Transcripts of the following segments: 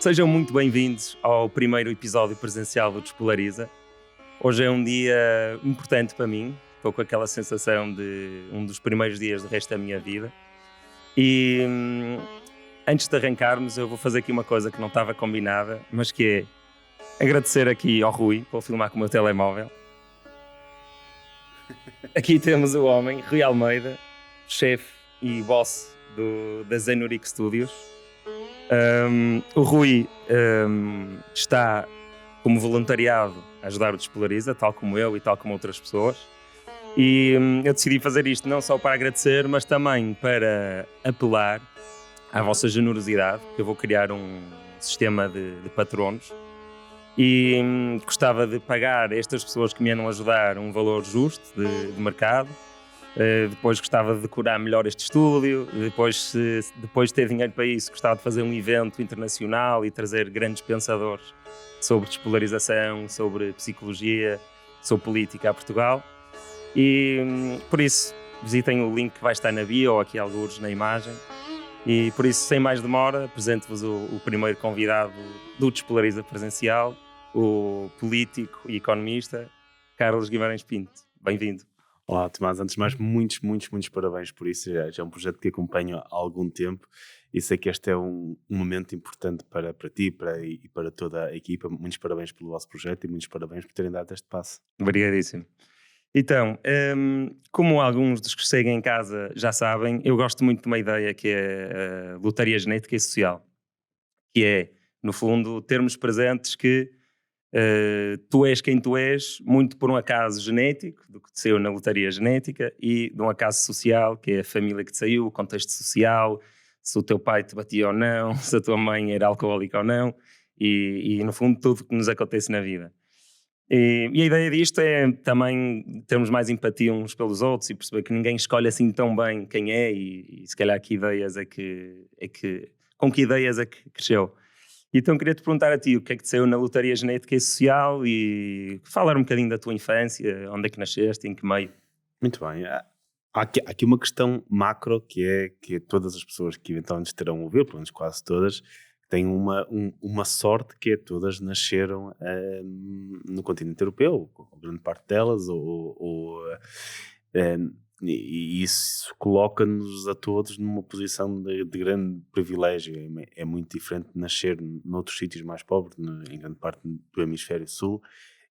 Sejam muito bem-vindos ao primeiro episódio presencial do Despolariza. Hoje é um dia importante para mim. Estou com aquela sensação de um dos primeiros dias do resto da minha vida. E antes de arrancarmos, eu vou fazer aqui uma coisa que não estava combinada, mas que é agradecer aqui ao Rui. Vou filmar com o meu telemóvel. Aqui temos o homem, Rui Almeida, chefe e boss da Zenuric Studios. O Rui está como voluntariado a ajudar o Despolariza, tal como eu e tal como outras pessoas. E eu decidi fazer isto não só para agradecer, mas também para apelar à vossa generosidade, que eu vou criar um sistema de patronos. E gostava de pagar a estas pessoas que me andam a ajudar um valor justo de mercado. Depois gostava de decorar melhor este estúdio. Depois de ter dinheiro para isso, gostava de fazer um evento internacional e trazer grandes pensadores sobre despolarização, sobre psicologia, sobre política a Portugal. E por isso, visitem o link que vai estar na bio ou aqui alguns na imagem. E por isso, sem mais demora, apresento-vos o primeiro convidado do Despolariza presencial, o político e economista Carlos Guimarães Pinto. Bem-vindo. Olá, Tomás. Antes de mais, muitos parabéns por isso. Já é um projeto que acompanho há algum tempo e sei que este é um momento importante para ti e para toda a equipa. Muitos parabéns pelo vosso projeto e muitos parabéns por terem dado este passo. Obrigadíssimo. Então, como alguns dos que seguem em casa já sabem, eu gosto muito de uma ideia que é a lotaria genética e social, que é, no fundo, termos presentes que tu és quem tu és, muito por um acaso genético, do que te saiu na lotaria genética, e de um acaso social, que é a família que te saiu, o contexto social, se o teu pai te batia ou não, se a tua mãe era alcoólica ou não, e no fundo tudo o que nos acontece na vida. E a ideia disto é também termos mais empatia uns pelos outros e perceber que ninguém escolhe assim tão bem quem é e se calhar que ideias com que ideias é que cresceu. Então queria-te perguntar a ti o que é que te saiu na lotaria genética e social e falar um bocadinho da tua infância, onde é que nasceste, em que meio. Muito bem. Há aqui uma questão macro que é todas as pessoas que eventualmente terão a ouvir, pelo menos quase todas, têm uma sorte que é todas nasceram no continente europeu, ou grande parte delas, e isso coloca-nos a todos numa posição de grande privilégio. É muito diferente de nascer noutros sítios mais pobres, em grande parte do hemisfério sul,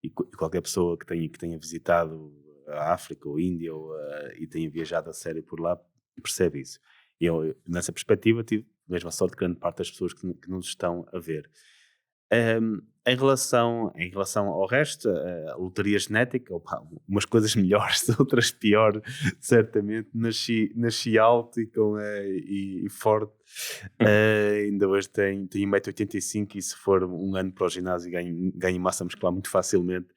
e qualquer pessoa que tenha visitado a África ou a Índia e tenha viajado a sério por lá percebe isso. E eu, nessa perspectiva, tive mesmo a sorte de grande parte das pessoas que nos estão a ver. Em relação ao resto, a lotaria genética, umas coisas melhores, outras pior, certamente. Nasci alto e forte. Ainda hoje tenho 1,85 m e se for um ano para o ginásio ganho massa muscular muito facilmente.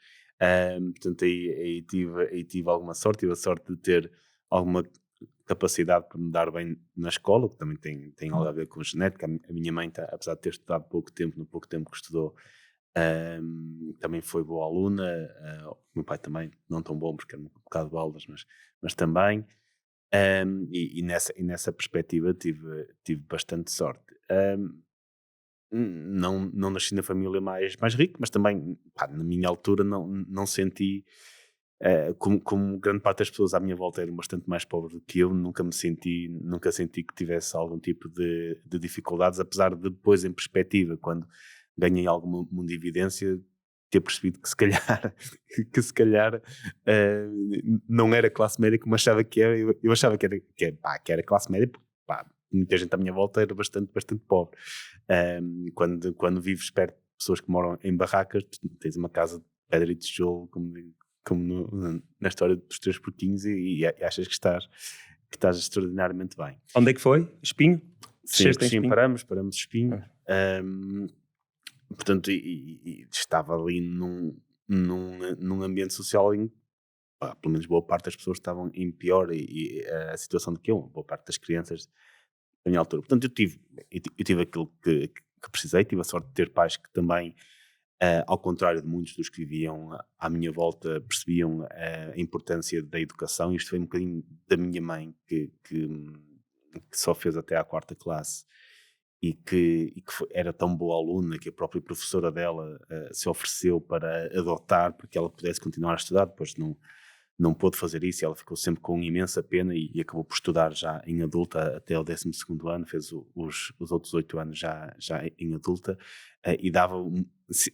Portanto, aí tive alguma sorte. Tive a sorte de ter alguma capacidade para me dar bem na escola, que também tem algo a ver com genética. A minha mãe, apesar de ter estudado no pouco tempo que estudou, também foi boa aluna. O meu pai também, não tão bom porque era um bocado de aulas, mas também. E nessa perspectiva tive bastante sorte. Não nasci na família mais rica, mas também, na minha altura, não senti... como grande parte das pessoas à minha volta eram bastante mais pobres do que eu, nunca senti que tivesse algum tipo de dificuldades, apesar de depois, em perspectiva, quando ganhei alguma mundividência, ter percebido que se calhar não era classe média como achava que era. Eu achava que era classe média, porque muita gente à minha volta era bastante pobre. Quando vives perto de pessoas que moram em barracas, tens uma casa de pedra e tijolo, como na história dos Três Porquinhos, e achas que estás extraordinariamente bem. Onde é que foi? Espinho? Sim, Espinho. Paramos Espinho. Portanto, e estava ali num ambiente social em que, pelo menos boa parte das pessoas estavam em pior e a situação do que eu, boa parte das crianças da minha altura. Portanto, eu tive aquilo que precisei. Tive a sorte de ter pais que também, ao contrário de muitos dos que viviam à minha volta, percebiam a importância da educação. Isto foi um bocadinho da minha mãe, que só fez até à 4ª classe era tão boa aluna que a própria professora dela se ofereceu para adotar, para que ela pudesse continuar a estudar. Depois não pôde fazer isso, e ela ficou sempre com imensa pena e acabou por estudar já em adulta até o 12º ano, fez os outros 8 anos já em adulta, e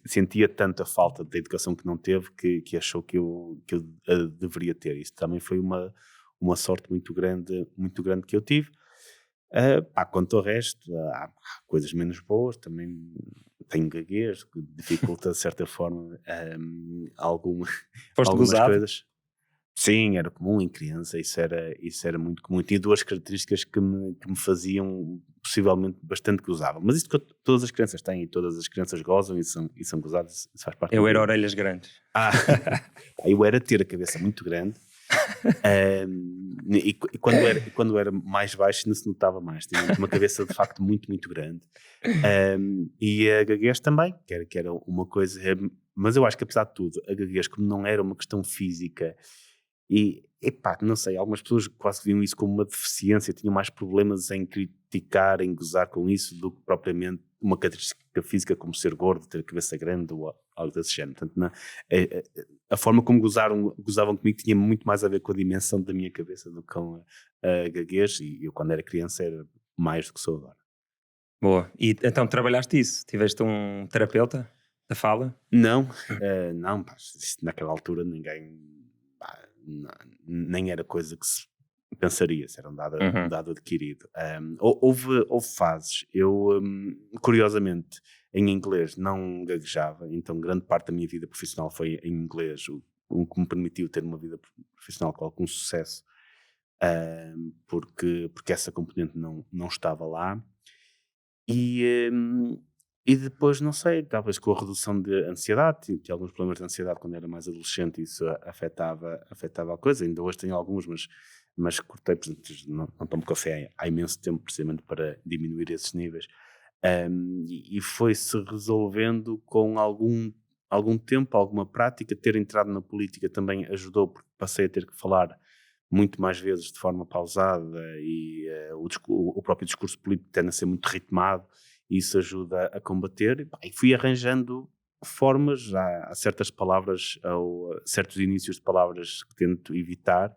sentia tanta falta da educação que não teve que achou que eu a deveria ter. Isso também foi uma sorte muito grande que eu tive. Quanto ao resto, há coisas menos boas, também tenho gaguez, que dificulta de certa forma algumas gozado? coisas. Sim, era comum em criança, isso era muito comum. Tinha 2 características que me faziam possivelmente bastante gozável. Mas isso que todas as crianças têm, e todas as crianças gozam e são gozadas, isso faz parte Eu da era vida. orelhas grandes. Eu era ter a cabeça muito grande. E quando era mais baixo ainda se notava mais. Tinha uma cabeça de facto muito, muito grande. E a gaguez também, que era uma coisa. Mas eu acho que apesar de tudo, a gaguez, como não era uma questão física, e não sei, algumas pessoas quase viam isso como uma deficiência, tinham mais problemas em criticar, em gozar com isso, do que propriamente uma característica física como ser gordo, ter a cabeça grande ou algo desse género. Portanto, a forma como gozavam comigo tinha muito mais a ver com a dimensão da minha cabeça do que com a gaguez, e eu quando era criança era mais do que sou agora. Boa. E então trabalhaste isso? Tiveste um terapeuta da fala? Não, naquela altura ninguém, nem era coisa que se pensaria, se era um dado adquirido. Houve fases, eu curiosamente em inglês não gaguejava, então grande parte da minha vida profissional foi em inglês, o que me permitiu ter uma vida profissional com algum sucesso, porque essa componente não estava lá. E depois, não sei, talvez com a redução de ansiedade, tinha alguns problemas de ansiedade quando era mais adolescente, isso afetava a coisa. Ainda hoje tenho alguns, mas cortei, por exemplo, não tomo café há imenso tempo, precisamente para diminuir esses níveis. E foi-se resolvendo com algum tempo, alguma prática. Ter entrado na política também ajudou, porque passei a ter que falar muito mais vezes de forma pausada, e o próprio discurso político tende a ser muito ritmado, e isso ajuda a combater. E fui arranjando formas, há certas palavras, ou certos inícios de palavras que tento evitar.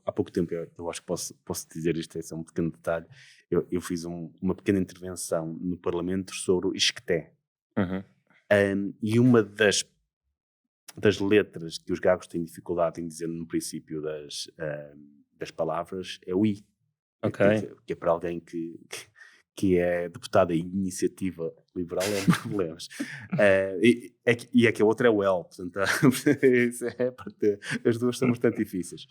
Há pouco tempo, eu acho que posso dizer isto, é um pequeno detalhe, eu fiz uma pequena intervenção no Parlamento sobre o isqueté. E uma das letras que os gagos têm dificuldade em dizer no princípio das palavras é o I. Ok. Que é para alguém que é deputado em iniciativa liberal, é um problema. E que a outra é o L, portanto, as duas são bastante difíceis.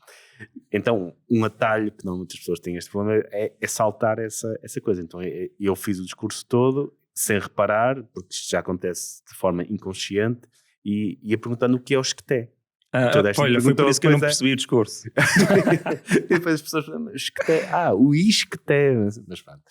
Então, um atalho que não muitas pessoas têm este problema é saltar essa coisa. Então, eu fiz o discurso todo sem reparar, porque isto já acontece de forma inconsciente, e ia perguntando o que é o isqueté. Olha, foi por isso que eu não percebi o discurso. E depois as pessoas falam, o isqueté. Mas pronto.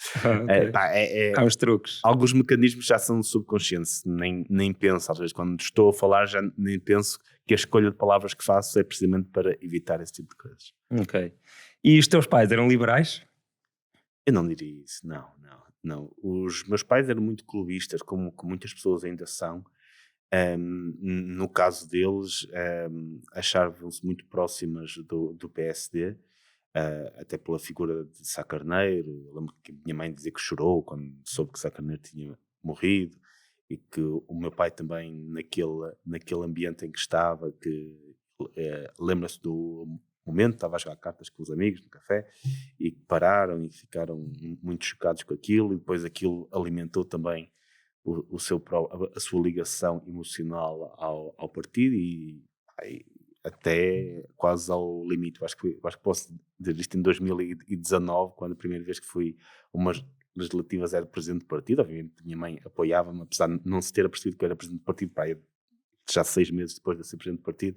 Há uns truques. Alguns mecanismos já são subconscientes, nem penso, às vezes quando estou a falar já nem penso que a escolha de palavras que faço é precisamente para evitar esse tipo de coisas. Ok. E os teus pais eram liberais? Eu não diria isso, não. Os meus pais eram muito clubistas, como muitas pessoas ainda são. No caso deles, achavam-se muito próximas do PSD, até pela figura de Sá Carneiro. Eu lembro que a minha mãe dizia que chorou quando soube que Sá Carneiro tinha morrido, e que o meu pai também, naquele ambiente em que estava, que lembra-se do momento, estava a jogar cartas com os amigos no café, e que pararam e ficaram muito chocados com aquilo, e depois aquilo alimentou também a sua ligação emocional ao partido, e até quase ao limite. Acho que posso dizer isto em 2019, quando a primeira vez que fui umas legislativas era presidente do partido. Obviamente a minha mãe apoiava-me, apesar de não se ter apercebido que eu era presidente do partido, já 6 meses depois de ser presidente do partido.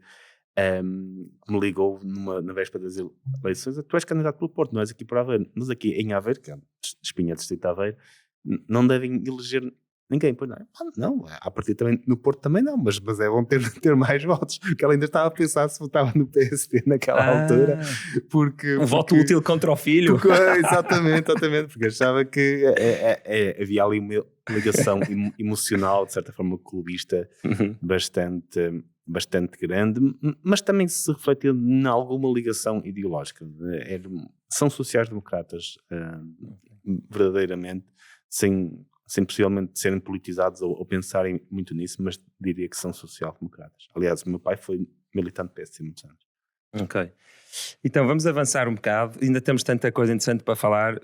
Me ligou na véspera das eleições: tu és candidato pelo Porto, não és aqui para Aveiro, mas aqui em Aveiro, que é Espinha, distrito de Aveiro, não devem eleger Ninguém, pois não. Não, a partir também, no Porto também não, mas é bom ter mais votos, porque ela ainda estava a pensar se votava no PSD naquela altura, porque... voto útil contra o filho. Exatamente, porque achava que havia ali uma ligação emocional, de certa forma clubista, bastante grande, mas também se refletiu em alguma ligação ideológica. São sociais-democratas, verdadeiramente, sem possivelmente serem politizados ou pensarem muito nisso, mas diria que são social-democratas. Aliás, o meu pai foi militante PSD há muitos anos. Ok. Então vamos avançar um bocado. Ainda temos tanta coisa interessante para falar.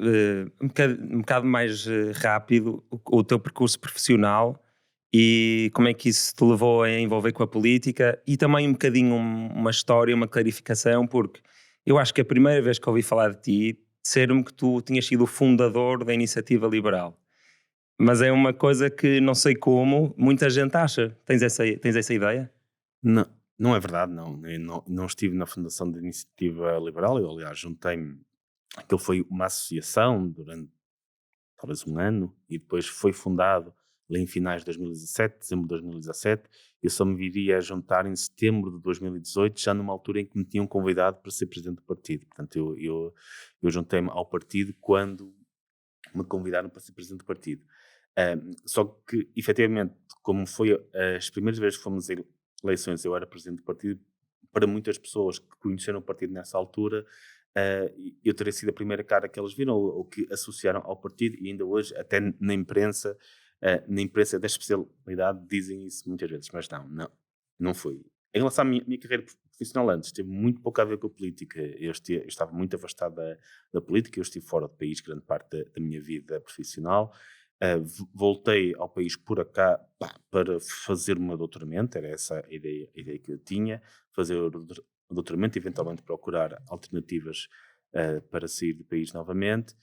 Um bocado mais rápido o teu percurso profissional e como é que isso te levou a envolver com a política, e também um bocadinho uma história, uma clarificação, porque eu acho que a primeira vez que ouvi falar de ti, disseram-me que tu tinhas sido o fundador da Iniciativa Liberal. Mas é uma coisa que não sei como muita gente acha. Tens essa ideia? Não é verdade, não. Eu não estive na fundação da Iniciativa Liberal. Eu, aliás, juntei-me. Aquilo foi uma associação durante talvez um ano, e depois foi fundado lá em finais de 2017, dezembro de 2017. Eu só me viria a juntar em setembro de 2018, já numa altura em que me tinham convidado para ser presidente do partido. Portanto, eu juntei-me ao partido quando me convidaram para ser presidente do partido. Só que, efetivamente, como foi as primeiras vezes que fomos a eleições, eu era presidente do partido, para muitas pessoas que conheceram o partido nessa altura, eu teria sido a primeira cara que eles viram ou que associaram ao partido, e ainda hoje, até na imprensa da especialidade, dizem isso muitas vezes, mas não foi. Em relação à minha carreira profissional antes, teve muito pouco a ver com a política. Eu estava muito afastado da política, eu estive fora do país grande parte da minha vida profissional. Voltei ao país por acá para fazer o meu doutoramento, era essa a ideia que eu tinha, fazer o doutoramento, eventualmente procurar alternativas para sair do país novamente.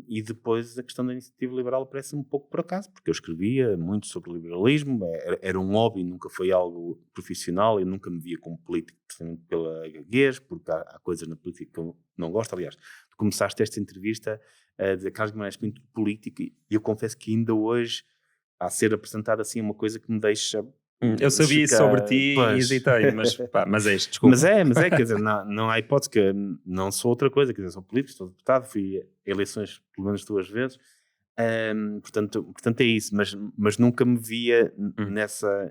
E depois a questão da Iniciativa Liberal aparece-me um pouco por acaso, porque eu escrevia muito sobre liberalismo, era um hobby, nunca foi algo profissional, eu nunca me via como político, precisamente pela gaguez, porque há coisas na política que eu não gosto. Aliás, tu começaste esta entrevista a dizer que Carlos Guimarães é muito político, e eu confesso que ainda hoje, a ser apresentada assim, uma coisa que me deixa... Eu sabia isso sobre ti e hesitei, mas é isto, desculpa. Mas é, quer dizer, não há hipótese, que não sou outra coisa, quer dizer, sou político, sou deputado, fui a eleições pelo menos 2 vezes, portanto é isso, mas nunca me via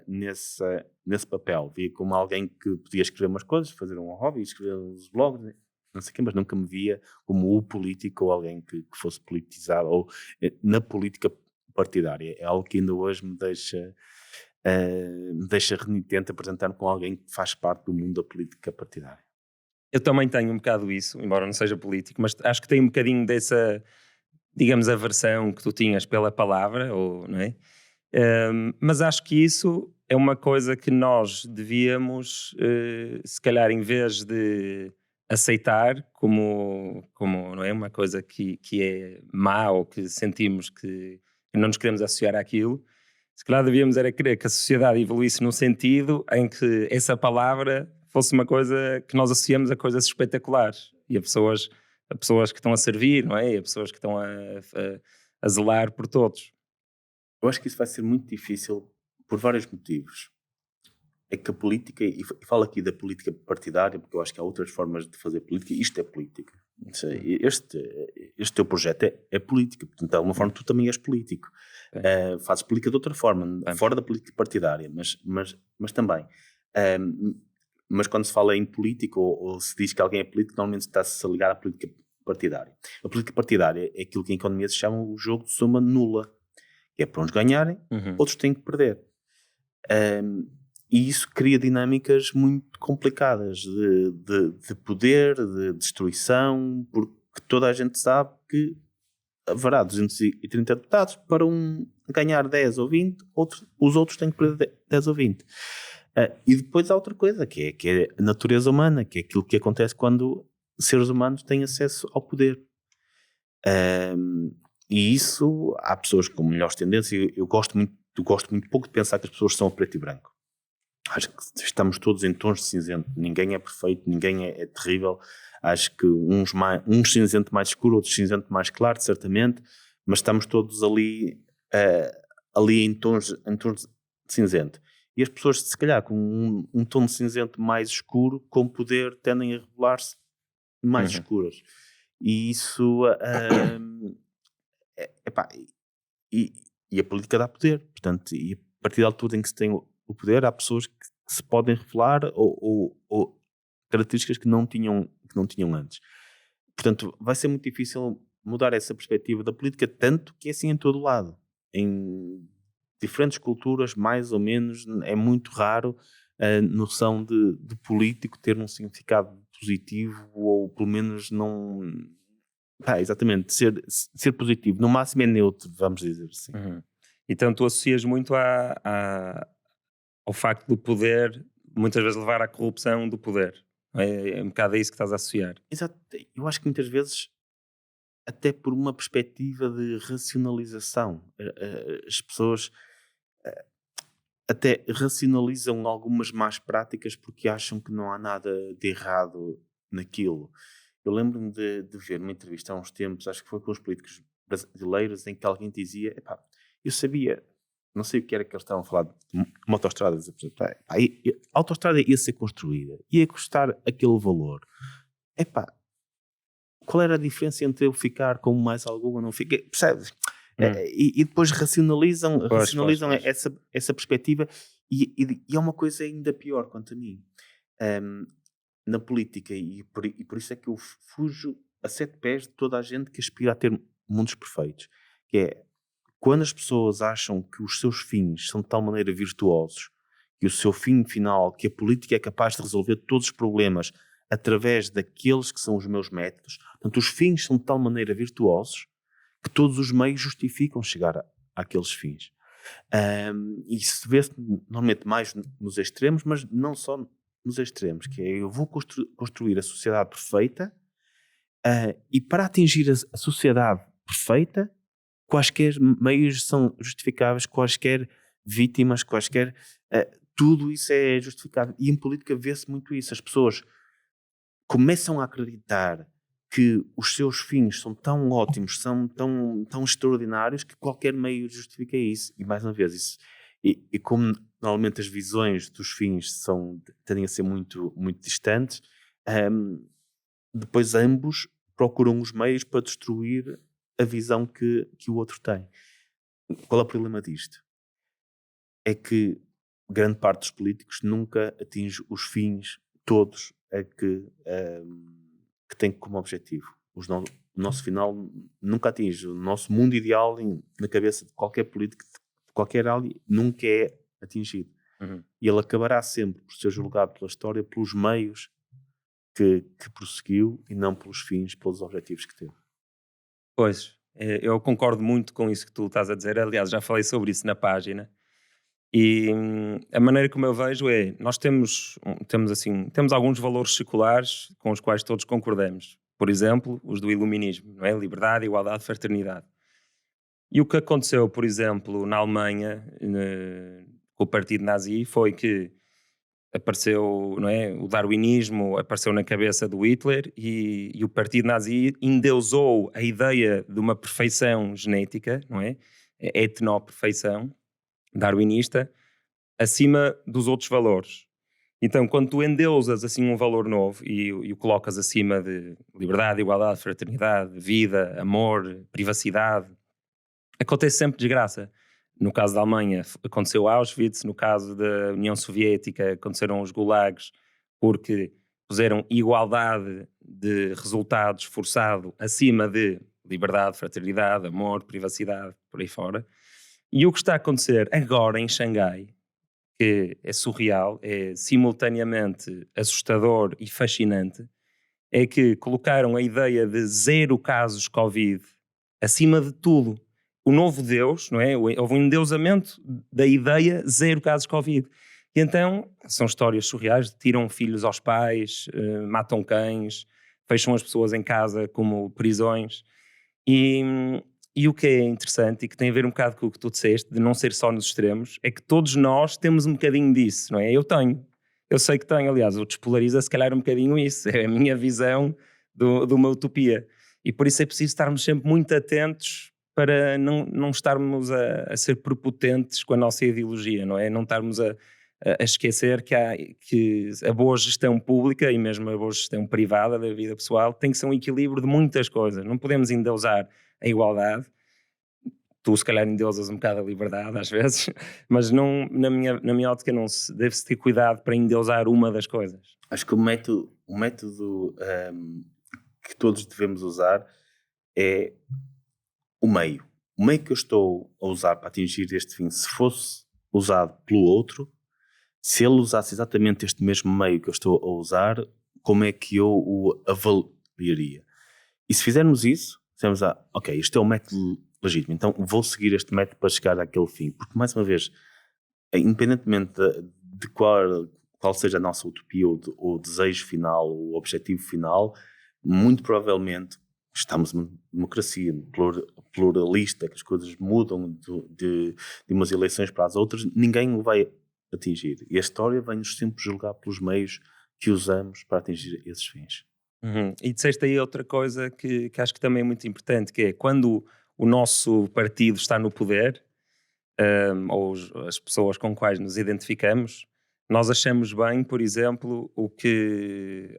nesse papel, via como alguém que podia escrever umas coisas, fazer um hobby, escrever uns blogs, não sei o quê, mas nunca me via como o político ou alguém que fosse politizado ou na política partidária. É algo que ainda hoje me deixa renitente apresentar-me com alguém que faz parte do mundo da política partidária. Eu também tenho um bocado isso, embora não seja político, mas acho que tem um bocadinho dessa, digamos, aversão que tu tinhas pela palavra, não é? Mas acho que isso é uma coisa que nós devíamos, se calhar, em vez de aceitar como não é uma coisa que é má ou que sentimos que não nos queremos associar àquilo, se calhar devíamos era querer que a sociedade evoluísse num sentido em que essa palavra fosse uma coisa que nós associamos a coisas espetaculares e a pessoas que estão a servir, não é? E a pessoas que estão a zelar por todos. Eu acho que isso vai ser muito difícil por vários motivos. É que a política, e falo aqui da política partidária, porque eu acho que há outras formas de fazer política, isto é política. Este teu projeto é política, portanto, de alguma forma tu também és político. Fazes política de outra forma, fora da política partidária, mas também. Mas quando se fala em política ou se diz que alguém é político, normalmente está-se a ligar à política partidária. A política partidária é aquilo que em economia se chama o jogo de soma nula, que é para uns ganharem, outros têm que perder. E isso cria dinâmicas muito complicadas de poder, de destruição, porque toda a gente sabe que haverá 230 deputados, para um ganhar 10 ou 20, os outros têm que perder 10 ou 20. E depois há outra coisa, que é a natureza humana, que é aquilo que acontece quando seres humanos têm acesso ao poder. E isso, há pessoas com melhores tendências. Eu gosto muito pouco de pensar que as pessoas são a preto e branco. Acho que estamos todos em tons de cinzento. Ninguém é perfeito, ninguém é terrível. Acho que uns cinzento mais escuro, outros cinzento mais claro, certamente, mas estamos todos ali ali em tons de cinzento. E as pessoas, se calhar, com um tom de cinzento mais escuro, com poder, tendem a revelar-se mais escuras. E isso, epá, e a política dá poder. Portanto, e a partir da altura em que se tem o poder, há pessoas que se podem revelar ou características que não tinham antes. Portanto, vai ser muito difícil mudar essa perspectiva da política, tanto que é assim em todo lado. Em diferentes culturas, mais ou menos, é muito raro a noção de político ter um significado positivo, ou pelo menos não... exatamente, ser positivo. No máximo é neutro, vamos dizer assim. Então tu associas muito ao facto do poder muitas vezes levar à corrupção do poder. É um bocado a isso que estás a associar. Exato. Eu acho que muitas vezes, até por uma perspectiva de racionalização, as pessoas até racionalizam algumas más práticas porque acham que não há nada de errado naquilo. Eu lembro-me de ver uma entrevista há uns tempos, acho que foi com os políticos brasileiros, em que alguém dizia, eu sabia, não sei o que era que eles estavam a falar de uma autoestrada, a autoestrada ia ser construída, ia custar aquele valor. Qual era a diferença entre eu ficar com mais algum ou não ficar? Percebes? E depois racionalizam essa perspectiva, e é uma coisa ainda pior quanto a mim. Na política, e por isso é que eu fujo a 7 pés de toda a gente que aspira a ter mundos perfeitos, que é quando as pessoas acham que os seus fins são de tal maneira virtuosos, que o seu fim final, que a política é capaz de resolver todos os problemas através daqueles que são os meus métodos. Portanto, os fins são de tal maneira virtuosos que todos os meios justificam chegar àqueles fins. E isso vê-se normalmente mais nos extremos, mas não só nos extremos, que é eu vou construir a sociedade perfeita, e para atingir a sociedade perfeita, quaisquer meios são justificáveis, quaisquer vítimas, tudo isso é justificável. E em política vê-se muito isso. As pessoas começam a acreditar que os seus fins são tão ótimos, são tão extraordinários, que qualquer meio justifica isso. E mais uma vez, isso, e como normalmente as visões dos fins tendem a ser muito, muito distantes, depois ambos procuram os meios para destruir a visão que o outro tem. Qual é o problema disto? É que grande parte dos políticos nunca atinge os fins todos que tem como objetivo. O nosso final nunca atinge. O nosso mundo ideal na cabeça de qualquer político, de qualquer área, nunca é atingido. E ele acabará sempre por ser julgado pela história pelos meios que prosseguiu, e não pelos fins, pelos objetivos que teve. Pois, eu concordo muito com isso que tu estás a dizer. Aliás, já falei sobre isso na página. E a maneira como eu vejo é, nós temos alguns valores seculares com os quais todos concordamos. Por exemplo, os do iluminismo, não é? Liberdade, igualdade, fraternidade. E o que aconteceu, por exemplo, na Alemanha, com o partido nazi, foi que apareceu, não é? O darwinismo apareceu na cabeça do Hitler, e o partido nazi endeusou a ideia de uma perfeição genética, não é? A etnoperfeição darwinista acima dos outros valores. Então, quando tu endeusas assim um valor novo e o colocas acima de liberdade, igualdade, fraternidade, vida, amor, privacidade, acontece sempre desgraça. No caso da Alemanha aconteceu Auschwitz, no caso da União Soviética aconteceram os gulags, porque puseram igualdade de resultados forçado acima de liberdade, fraternidade, amor, privacidade, por aí fora. E o que está a acontecer agora em Xangai, que é surreal, é simultaneamente assustador e fascinante, é que colocaram a ideia de 0 casos Covid acima de tudo. O novo Deus, não é? Houve um endeusamento da ideia 0 casos Covid. E então, são histórias surreais, tiram filhos aos pais, matam cães, fecham as pessoas em casa como prisões. E o que é interessante, e que tem a ver um bocado com o que tu disseste, de não ser só nos extremos, é que todos nós temos um bocadinho disso, não é? Eu sei que tenho, aliás, o Despolariza se calhar um bocadinho isso, é a minha visão de uma utopia. E por isso é preciso estarmos sempre muito atentos para não estarmos a ser prepotentes com a nossa ideologia, não é? Não estarmos a esquecer que a boa gestão pública e mesmo a boa gestão privada da vida pessoal tem que ser um equilíbrio de muitas coisas. Não podemos endeusar a igualdade. Tu, se calhar, endeusas um bocado a liberdade às vezes, mas não, na minha ótica não deve-se ter cuidado para endeusar uma das coisas. Acho que o método que todos devemos usar é o meio. O meio que eu estou a usar para atingir este fim, se fosse usado pelo outro, se ele usasse exatamente este mesmo meio que eu estou a usar, como é que eu o avaliaria? E se fizermos isso, dizemos, ok, este é o método legítimo, então vou seguir este método para chegar àquele fim. Porque, mais uma vez, independentemente de qual seja a nossa utopia ou desejo final, o objetivo final, muito provavelmente estamos numa democracia pluralista, que as coisas mudam de umas eleições para as outras, ninguém o vai atingir. E a história vai-nos sempre julgar pelos meios que usamos para atingir esses fins. E disseste aí outra coisa que acho que também é muito importante, que é quando o nosso partido está no poder, ou as pessoas com quais nos identificamos, nós achamos bem, por exemplo, o que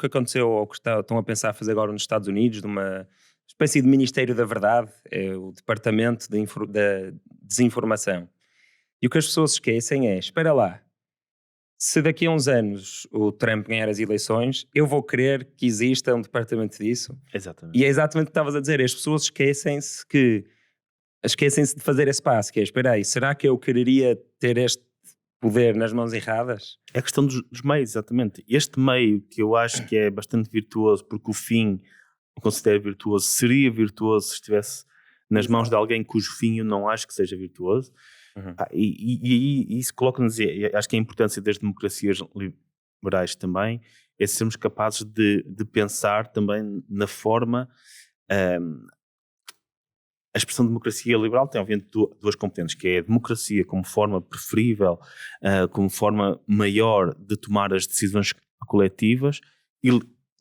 aconteceu ou que estão a pensar fazer agora nos Estados Unidos, de uma espécie de Ministério da Verdade, é o Departamento da Desinformação. E o que as pessoas esquecem é, espera lá, se daqui a uns anos o Trump ganhar as eleições, eu vou querer que exista um departamento disso. Exatamente. E é exatamente o que estavas a dizer, as pessoas esquecem-se de fazer esse passo, que é, espera aí, será que eu quereria ter este poder nas mãos erradas? É a questão dos meios, exatamente. Este meio que eu acho que é bastante virtuoso, porque o fim eu considero virtuoso, seria virtuoso se estivesse nas mãos de alguém cujo fim eu não acho que seja virtuoso. E isso coloca-nos, acho que a importância das democracias liberais também é sermos capazes de pensar também na forma. A expressão democracia liberal tem, obviamente, duas componentes, que é a democracia como forma preferível, como forma maior de tomar as decisões coletivas, e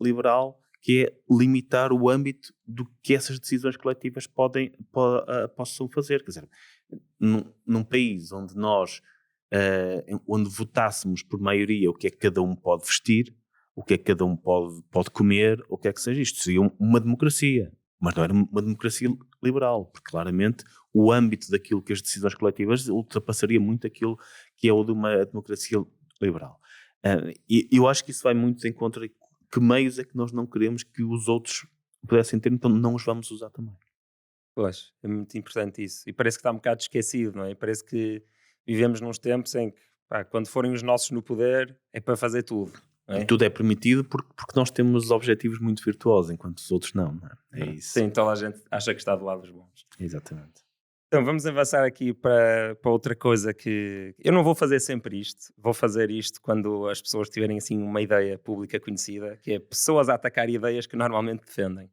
liberal, que é limitar o âmbito do que essas decisões coletivas possam fazer. Quer dizer, num país onde nós onde votássemos por maioria o que é que cada um pode vestir, o que é que cada um pode comer, o que é que seja isto, seria uma democracia, mas não era uma democracia liberal, porque claramente o âmbito daquilo que as decisões coletivas ultrapassaria muito aquilo que é o de uma democracia liberal. E eu acho que isso vai muito em contra que meios é que nós não queremos que os outros pudessem ter, então não os vamos usar também. Pois, é muito importante isso. E parece que está um bocado esquecido, não é? Parece que vivemos nos tempos em que, quando forem os nossos no poder, é para fazer tudo. Não é? E tudo é permitido porque nós temos objetivos muito virtuosos, enquanto os outros não é? É isso. Sim, toda a gente acha que está do lado dos bons. Exatamente. Então, vamos avançar aqui para outra coisa que... Eu não vou fazer sempre isto. Vou fazer isto quando as pessoas tiverem, assim, uma ideia pública conhecida, que é pessoas a atacar ideias que normalmente defendem.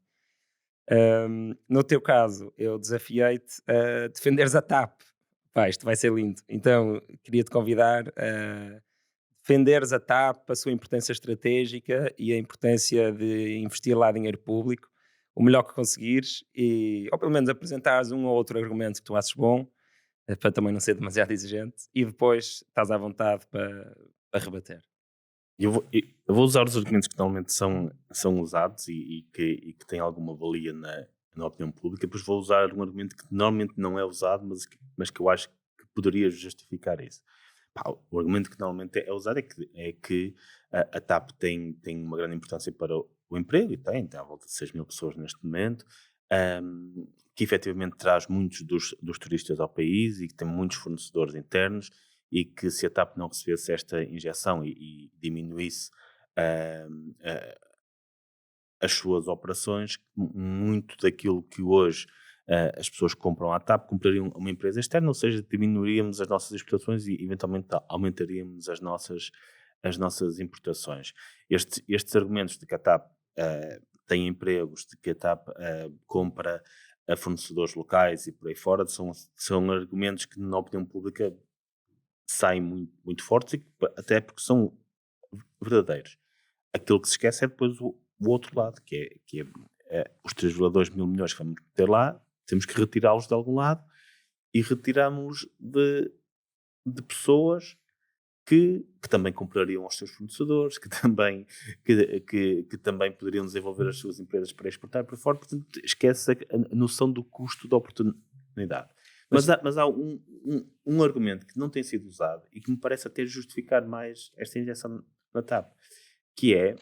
No teu caso, eu desafiei-te a defenderes a TAP. Isto vai ser lindo. Então, queria-te convidar a defenderes a TAP, a sua importância estratégica e a importância de investir lá dinheiro público, o melhor que conseguires, ou pelo menos apresentares um ou outro argumento que tu achas bom, para também não ser demasiado exigente, e depois estás à vontade para rebater. Eu vou usar os argumentos que normalmente são usados e que têm alguma valia na opinião pública, depois vou usar um argumento que normalmente não é usado, mas que eu acho que poderia justificar isso. O argumento que normalmente é usado é que a TAP tem uma grande importância para o emprego, e tem à volta de 6 mil pessoas neste momento, que efetivamente traz muitos dos turistas ao país e que tem muitos fornecedores internos, e que se a TAP não recebesse esta injeção e diminuísse as suas operações, muito daquilo que hoje as pessoas compram à TAP comprariam a uma empresa externa, ou seja, diminuiríamos as nossas exportações e eventualmente aumentaríamos as nossas importações. Estes argumentos de que a TAP tem empregos, de que a TAP compra a fornecedores locais e por aí fora, são argumentos que na opinião pública saem muito, muito fortes, até porque são verdadeiros. Aquilo que se esquece é depois o outro lado, que é os 3,2 mil milhões que vamos ter lá, temos que retirá-los de algum lado e retiramos-los de pessoas que também comprariam aos seus fornecedores, que também poderiam desenvolver as suas empresas para exportar para fora. Portanto, esquece a noção do custo da oportunidade. Mas há um argumento que não tem sido usado e que me parece até justificar mais esta injeção na TAP, que é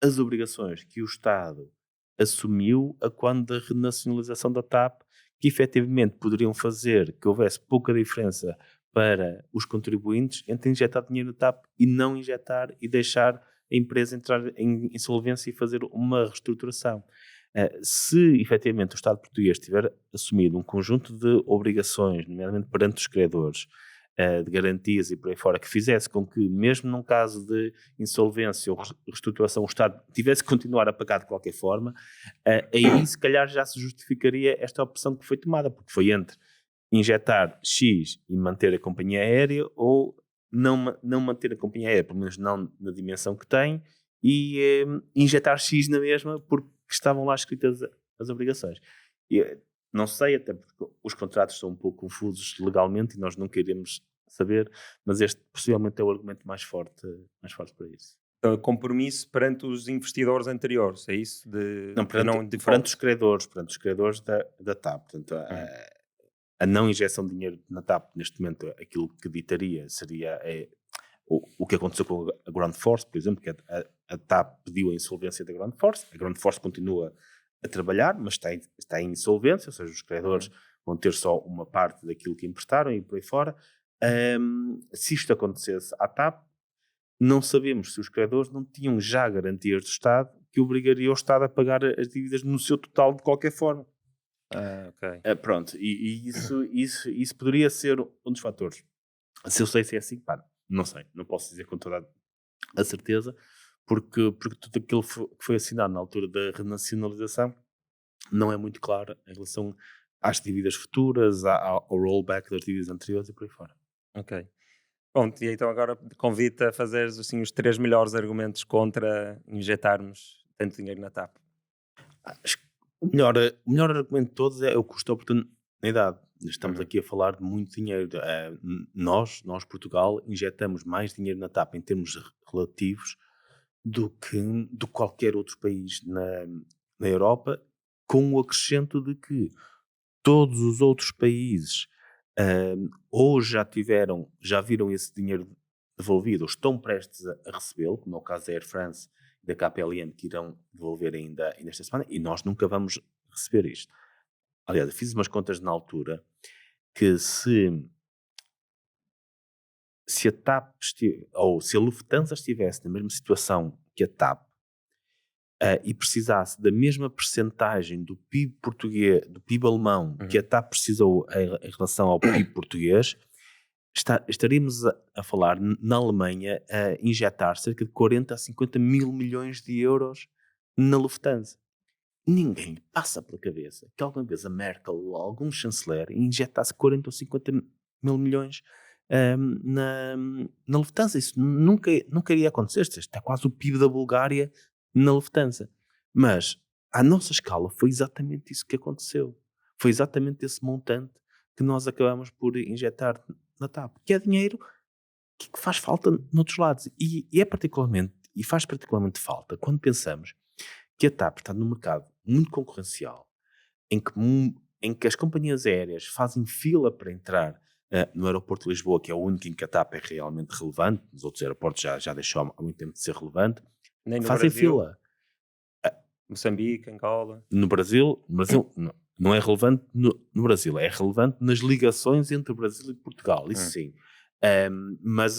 as obrigações que o Estado assumiu a quando da renacionalização da TAP, que efetivamente poderiam fazer que houvesse pouca diferença para os contribuintes entre injetar dinheiro na TAP e não injetar e deixar a empresa entrar em insolvência e fazer uma reestruturação. Se efetivamente o Estado português tiver assumido um conjunto de obrigações, nomeadamente perante os credores, de garantias e por aí fora, que fizesse com que, mesmo num caso de insolvência ou reestruturação, o Estado tivesse que continuar a pagar de qualquer forma, aí se calhar já se justificaria esta opção que foi tomada, porque foi entre injetar X e manter a companhia aérea ou não manter a companhia aérea, pelo menos não na dimensão que tem, e injetar X na mesma porque estavam lá escritas as obrigações. E, não sei, até porque os contratos são um pouco confusos legalmente e nós nunca iremos saber, mas este possivelmente é o argumento mais forte para isso. Então, compromisso perante os investidores anteriores, é isso? Perante os credores da TAP. Portanto, a não injeção de dinheiro na TAP, neste momento, aquilo que ditaria seria o que aconteceu com a Ground Force, por exemplo, que a TAP pediu a insolvência da Ground Force, a Ground Force continua a trabalhar, mas está em insolvência, ou seja, os credores vão ter só uma parte daquilo que emprestaram e por aí fora. Se isto acontecesse à TAP, não sabemos se os credores não tinham já garantias do Estado que obrigaria o Estado a pagar as dívidas no seu total de qualquer forma. Ok. Pronto, e isso poderia ser um dos fatores. Se eu sei se é assim, não sei, não posso dizer com toda a certeza, porque tudo aquilo que foi assinado na altura da renacionalização não é muito claro em relação às dívidas futuras, ao rollback das dívidas anteriores e por aí fora. Ok. Pronto, e então agora convido-te a fazer assim, os 3 melhores argumentos contra injetarmos tanto dinheiro na TAP. Acho que o melhor argumento de todos é o custo de oportunidade. Estamos aqui a falar de muito dinheiro. Nós, Portugal, injetamos mais dinheiro na TAP em termos relativos do que qualquer outro país na Europa, com o acrescento de que todos os outros países ou já viram esse dinheiro devolvido ou estão prestes a recebê-lo, como é o caso da Air France e da KPLM, que irão devolver ainda esta semana, e nós nunca vamos receber isto. Aliás, eu fiz umas contas na altura que se a TAP ou se a Lufthansa estivesse na mesma situação que a TAP e precisasse da mesma percentagem do PIB português, do PIB alemão, que a TAP precisou em relação ao PIB português, estaríamos a falar na Alemanha a injetar cerca de 40 a 50 mil milhões de euros na Lufthansa. Ninguém lhe passa pela cabeça que alguma vez a Merkel ou algum chanceler injetasse 40 ou 50 mil milhões na Lufthansa. Isso nunca iria acontecer. Isto é quase o PIB da Bulgária na Lufthansa. Mas, à nossa escala, foi exatamente isso que aconteceu. Foi exatamente esse montante que nós acabamos por injetar na TAP, que é dinheiro que faz falta noutros lados. E faz particularmente falta quando pensamos que a TAP está num mercado muito concorrencial, em que as companhias aéreas fazem fila para entrar no aeroporto de Lisboa, que é o único em que a TAP é realmente relevante. Nos outros aeroportos já deixou há muito tempo de ser relevante. Nem no fazem Brasil, fila. Moçambique, Angola. No Brasil não é relevante no Brasil, é relevante nas ligações entre o Brasil e Portugal, isso sim. Mas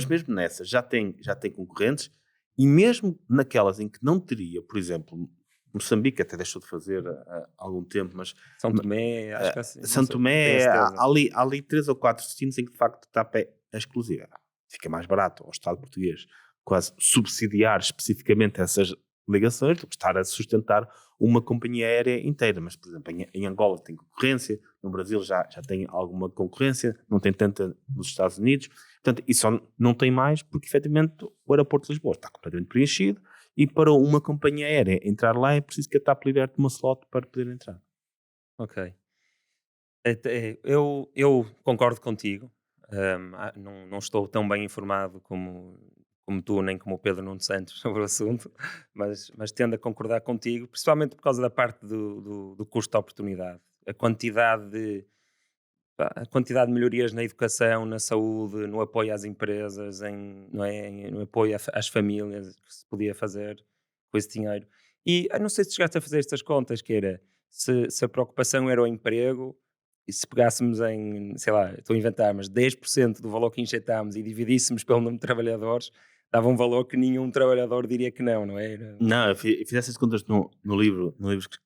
mesmo nessas já tem concorrentes, e mesmo naquelas em que não teria, por exemplo, Moçambique até deixou de fazer há algum tempo, mas São Tomé, acho que assim. São Tomé, há ali 3 ou 4 destinos em que de facto a TAP é exclusiva. Fica mais barato ao Estado português quase subsidiar especificamente essas ligações do que estar a sustentar uma companhia aérea inteira. Mas, por exemplo, em Angola tem concorrência, no Brasil já tem alguma concorrência, não tem tanta nos Estados Unidos. Portanto, isso só não tem mais porque, efetivamente, o aeroporto de Lisboa está completamente preenchido e para uma companhia aérea entrar lá é preciso que a TAP liberte uma slot para poder entrar. Ok. Eu concordo contigo. Não estou tão bem informado como tu, nem como o Pedro Nuno Santos sobre o assunto, mas tendo a concordar contigo, principalmente por causa da parte do custo de oportunidade. A quantidade de melhorias na educação, na saúde, no apoio às empresas, não é, no apoio às famílias que se podia fazer com esse dinheiro. E não sei se chegaste a fazer estas contas, que era se a preocupação era o emprego, e se pegássemos em, sei lá, estou a inventar, mas 10% do valor que injetámos e dividíssemos pelo número de trabalhadores, dava um valor que nenhum trabalhador diria que não é? Não, eu fiz essas contas no livro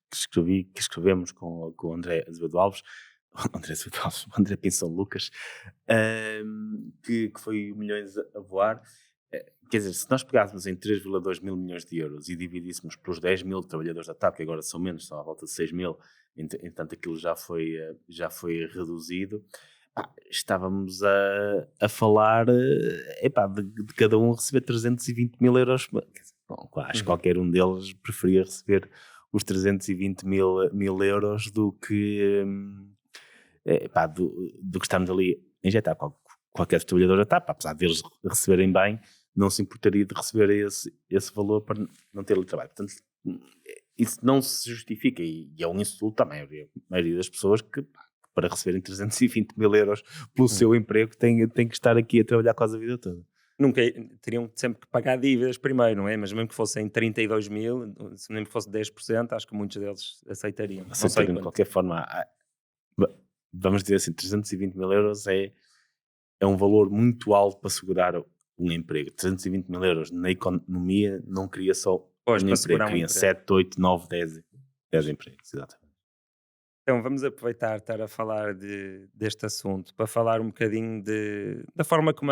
que escrevemos com o André Azevedo Alves, o André Pinção Lucas, que foi o Milhões a Voar. Quer dizer, se nós pegássemos em 3,2 mil milhões de euros e dividíssemos pelos 10 mil trabalhadores da TAP, que agora são menos, são à volta de 6 mil, entanto aquilo já foi reduzido, estávamos a falar de cada um receber 320 mil euros. Quer dizer, bom, acho que qualquer um deles preferia receber os 320 mil euros do que do que estamos ali a injetar. Qualquer trabalhador da TAP, apesar deles receberem bem, não se importaria de receber esse valor para não ter trabalho. Portanto, isso não se justifica e é um insulto à maioria das pessoas que para receberem 320 mil euros pelo seu emprego têm que estar aqui a trabalhar quase a vida toda. Nunca teriam sempre que pagar dívidas primeiro, não é? Mas mesmo que fossem 32 mil, se mesmo que fosse 10%, acho que muitos deles aceitariam. Aceitariam de qualquer forma. Vamos dizer assim, 320 mil euros é um valor muito alto para segurar um emprego. 320 mil euros na economia não cria só um emprego, cria 7, 8, 9, 10 empregos, exatamente. Então vamos aproveitar estar a falar deste assunto para falar um bocadinho da forma como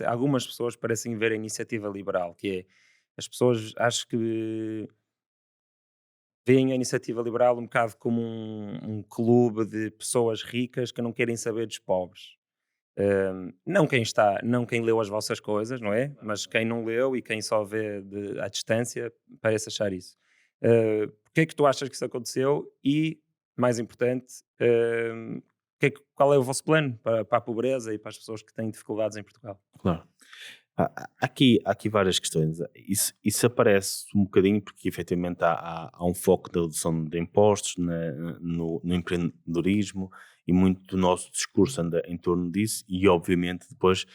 algumas pessoas parecem ver a iniciativa liberal, que é, as pessoas acho que veem a iniciativa liberal um bocado como um clube de pessoas ricas que não querem saber dos pobres. Não quem leu as vossas coisas, não é? Mas quem não leu e quem só vê à distância parece achar isso. Porquê é que tu achas que isso aconteceu? E, mais importante, qual é o vosso plano para a pobreza e para as pessoas que têm dificuldades em Portugal? Claro. Há aqui várias questões. Isso aparece um bocadinho porque efetivamente há um foco da redução de impostos no empreendedorismo e muito do nosso discurso anda em torno disso e obviamente depois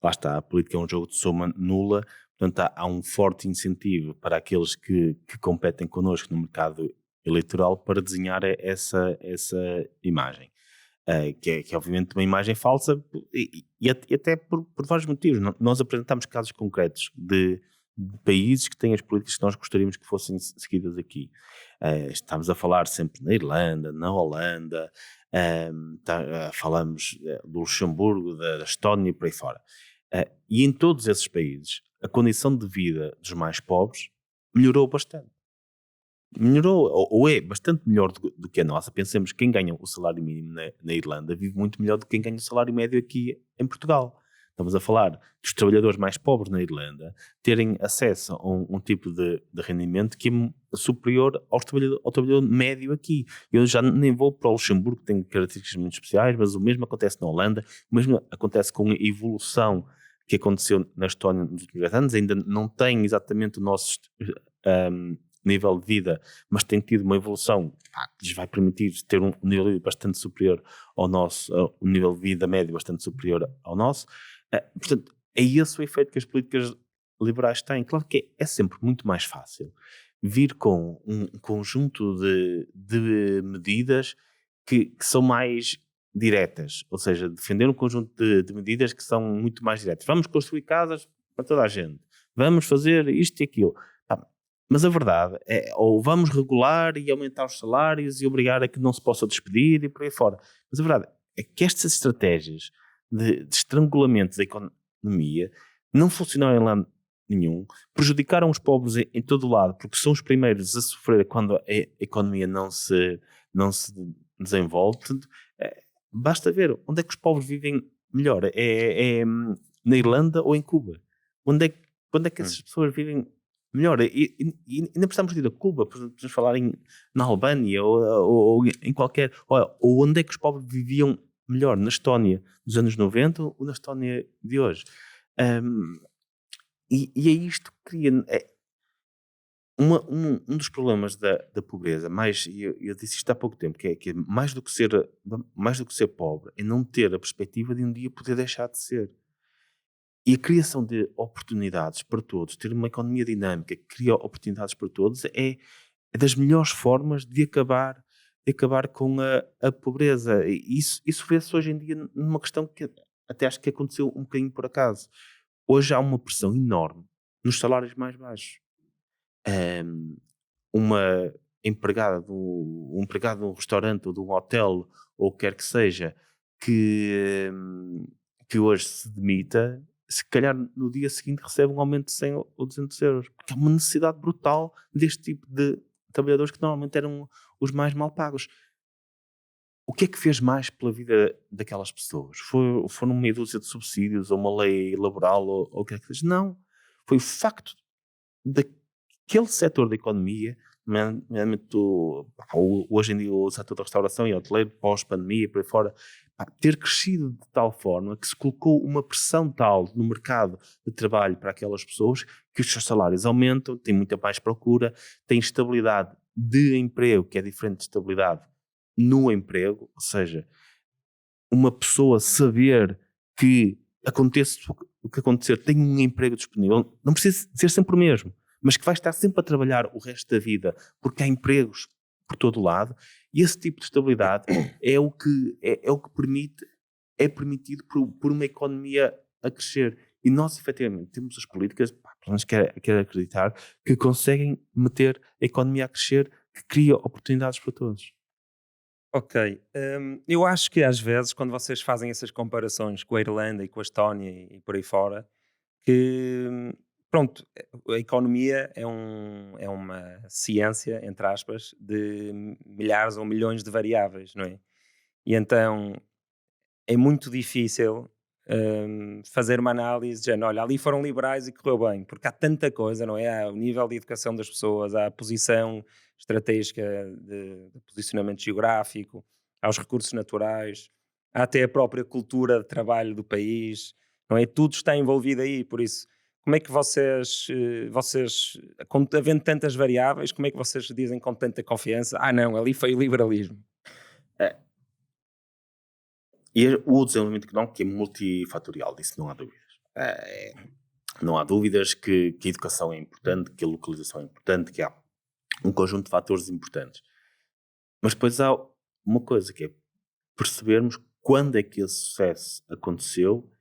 lá está, a política é um jogo de soma nula, portanto há um forte incentivo para aqueles que competem connosco no mercado eleitoral para desenhar essa imagem. Que é obviamente uma imagem falsa e até por vários motivos. Nós apresentamos casos concretos de países que têm as políticas que nós gostaríamos que fossem seguidas aqui. Estamos a falar sempre na Irlanda, na Holanda, falamos do Luxemburgo, da Estónia e por aí fora. E em todos esses países, a condição de vida dos mais pobres melhorou bastante. Melhorou, ou é bastante melhor do que a nossa. Pensemos que quem ganha o salário mínimo na Irlanda vive muito melhor do que quem ganha o salário médio aqui em Portugal. Estamos a falar dos trabalhadores mais pobres na Irlanda terem acesso a um tipo de rendimento que é superior ao trabalhador médio aqui. Eu já nem vou para o Luxemburgo, que tem características muito especiais, mas o mesmo acontece na Holanda, o mesmo acontece com a evolução que aconteceu na Estónia nos últimos 10 anos. Ainda não tem exatamente o nosso nível de vida, mas tem tido uma evolução que lhes vai permitir ter um nível de vida bastante superior ao nosso, um nível de vida médio bastante superior ao nosso. Portanto, é esse o efeito que as políticas liberais têm. Claro que é sempre muito mais fácil vir com um conjunto de medidas que são mais diretas, ou seja, defender um conjunto de medidas que são muito mais diretas. Vamos construir casas para toda a gente, vamos fazer isto e aquilo. Mas a verdade é, ou vamos regular e aumentar os salários e obrigar a que não se possa despedir e por aí fora. Mas a verdade é que estas estratégias de estrangulamento da economia não funcionaram em lado nenhum, prejudicaram os pobres em todo o lado, porque são os primeiros a sofrer quando a economia não se desenvolve. Portanto, basta ver onde é que os pobres vivem melhor. É na Irlanda ou em Cuba? Onde é que quando é que essas pessoas vivem melhor? E ainda precisamos ir a Cuba, podemos falar na Albânia ou em qualquer... Ou onde é que os povos viviam melhor? Na Estónia dos anos 90 ou na Estónia de hoje? E é isto que cria... Um dos problemas da pobreza, eu disse isto há pouco tempo, que é mais do que ser pobre, é não ter a perspectiva de um dia poder deixar de ser. E a criação de oportunidades para todos, ter uma economia dinâmica que cria oportunidades para todos, é das melhores formas de acabar com a pobreza. E isso vê-se hoje em dia numa questão que até acho que aconteceu um bocadinho por acaso. Hoje há uma pressão enorme nos salários mais baixos. Uma empregada um empregado de um restaurante ou de um hotel, ou o que quer que seja, que hoje se demita, se calhar no dia seguinte recebe um aumento de 100 ou 200 euros, porque há uma necessidade brutal deste tipo de trabalhadores que normalmente eram os mais mal pagos. O que é que fez mais pela vida daquelas pessoas? Foram meia dúzia de subsídios ou uma lei laboral ou o que é que seja? Não. Foi o facto daquele setor da economia, nomeadamente hoje em dia o setor da restauração e hoteleiro, pós-pandemia, por aí fora, ter crescido de tal forma que se colocou uma pressão tal no mercado de trabalho para aquelas pessoas que os seus salários aumentam, têm muita mais procura, têm estabilidade de emprego, que é diferente de estabilidade no emprego, ou seja, uma pessoa saber que aconteça o que acontecer, tem um emprego disponível, não precisa ser sempre o mesmo, mas que vai estar sempre a trabalhar o resto da vida, porque há empregos por todo o lado, e esse tipo de estabilidade é o que é permitido por uma economia a crescer. E nós, efetivamente, temos as políticas, pelo menos quero acreditar, que conseguem meter a economia a crescer, que cria oportunidades para todos. Ok. Eu acho que às vezes, quando vocês fazem essas comparações com a Irlanda e com a Estónia e por aí fora, que, pronto, a economia é uma ciência, entre aspas, de milhares ou milhões de variáveis, não é? E então é muito difícil fazer uma análise de género, olha, ali foram liberais e correu bem, porque há tanta coisa, não é? Há o nível de educação das pessoas, há a posição estratégica de posicionamento geográfico, há os recursos naturais, há até a própria cultura de trabalho do país, não é? Tudo está envolvido aí, por isso, como é que vocês, havendo tantas variáveis, como é que vocês dizem com tanta confiança, não, ali foi o liberalismo? E o desenvolvimento económico é multifatorial, disso não há dúvidas. Não há dúvidas que a educação é importante, que a localização é importante, que há um conjunto de fatores importantes. Mas depois há uma coisa que é percebermos quando é que esse sucesso aconteceu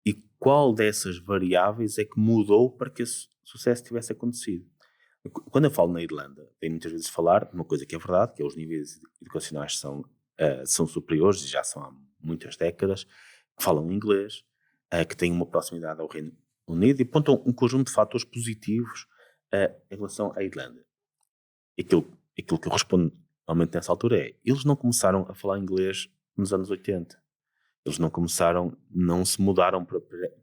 e qual dessas variáveis é que mudou para que esse sucesso tivesse acontecido. Quando eu falo na Irlanda, tenho muitas vezes falar de uma coisa que é verdade, que é os níveis educacionais são superiores, e já são há muitas décadas, que falam inglês, que têm uma proximidade ao Reino Unido e apontam um conjunto de fatores positivos em relação à Irlanda. Aquilo que eu respondo normalmente nessa altura é: eles não começaram a falar inglês nos anos 80. Eles não se mudaram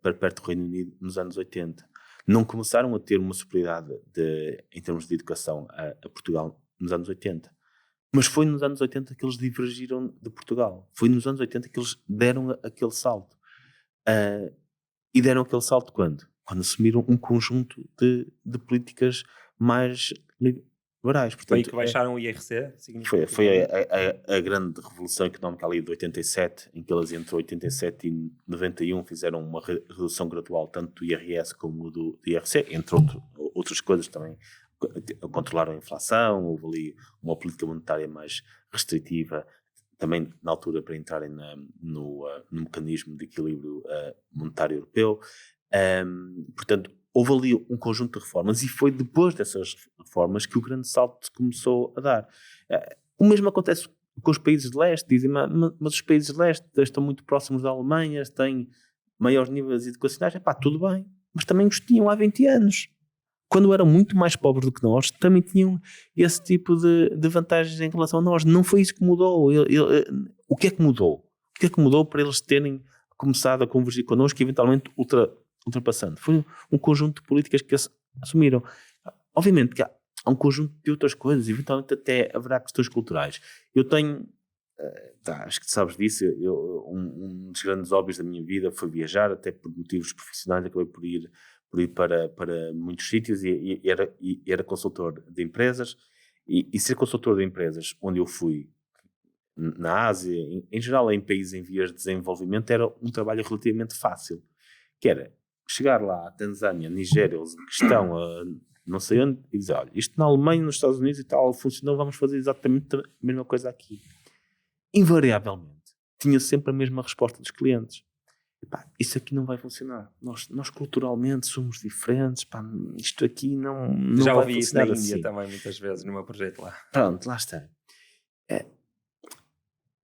para perto do Reino Unido nos anos 80. Não começaram a ter uma superioridade em termos de educação a Portugal nos anos 80. Mas foi nos anos 80 que eles divergiram de Portugal. Foi nos anos 80 que eles deram aquele salto. E deram aquele salto quando? Quando assumiram um conjunto de políticas mais liberais. Portanto, Foi aí que baixaram o IRC? Foi a grande revolução económica ali de 87, em que eles entre 87 e 91 fizeram uma redução gradual tanto do IRS como do IRC, entre outras coisas também. Controlaram a inflação, houve ali uma política monetária mais restritiva, também na altura para entrarem no mecanismo de equilíbrio monetário europeu. Portanto, houve ali um conjunto de reformas e foi depois dessas reformas que o grande salto começou a dar. O mesmo acontece com os países de leste, dizem, mas os países de leste estão muito próximos da Alemanha, têm maiores níveis educacionais, tudo bem, mas também os tinham há 20 anos. Quando eram muito mais pobres do que nós, também tinham esse tipo de vantagens em relação a nós. Não foi isso que mudou. O que é que mudou? O que é que mudou para eles terem começado a convergir connosco e eventualmente ultrapassando. Foi um conjunto de políticas que assumiram. Obviamente que há um conjunto de outras coisas, eventualmente até haverá questões culturais. Eu tenho, acho que sabes disso, um dos grandes hobbies da minha vida foi viajar, até por motivos profissionais, acabei por ir para muitos sítios e era consultor de empresas, e ser consultor de empresas onde eu fui, na Ásia, em geral em países em vias de desenvolvimento, era um trabalho relativamente fácil, que era chegar lá à Tanzânia, Nigéria, Uzbequistão, não sei onde, e dizer, olha, isto na Alemanha, nos Estados Unidos e tal, funcionou, vamos fazer exatamente a mesma coisa aqui. Invariavelmente, tinha sempre a mesma resposta dos clientes. Epá, isso aqui não vai funcionar. Nós culturalmente somos diferentes, pá, isto aqui não Já vai ouvi isso na funcionar Índia assim. também, muitas vezes, no meu projeto lá. Pronto, lá está.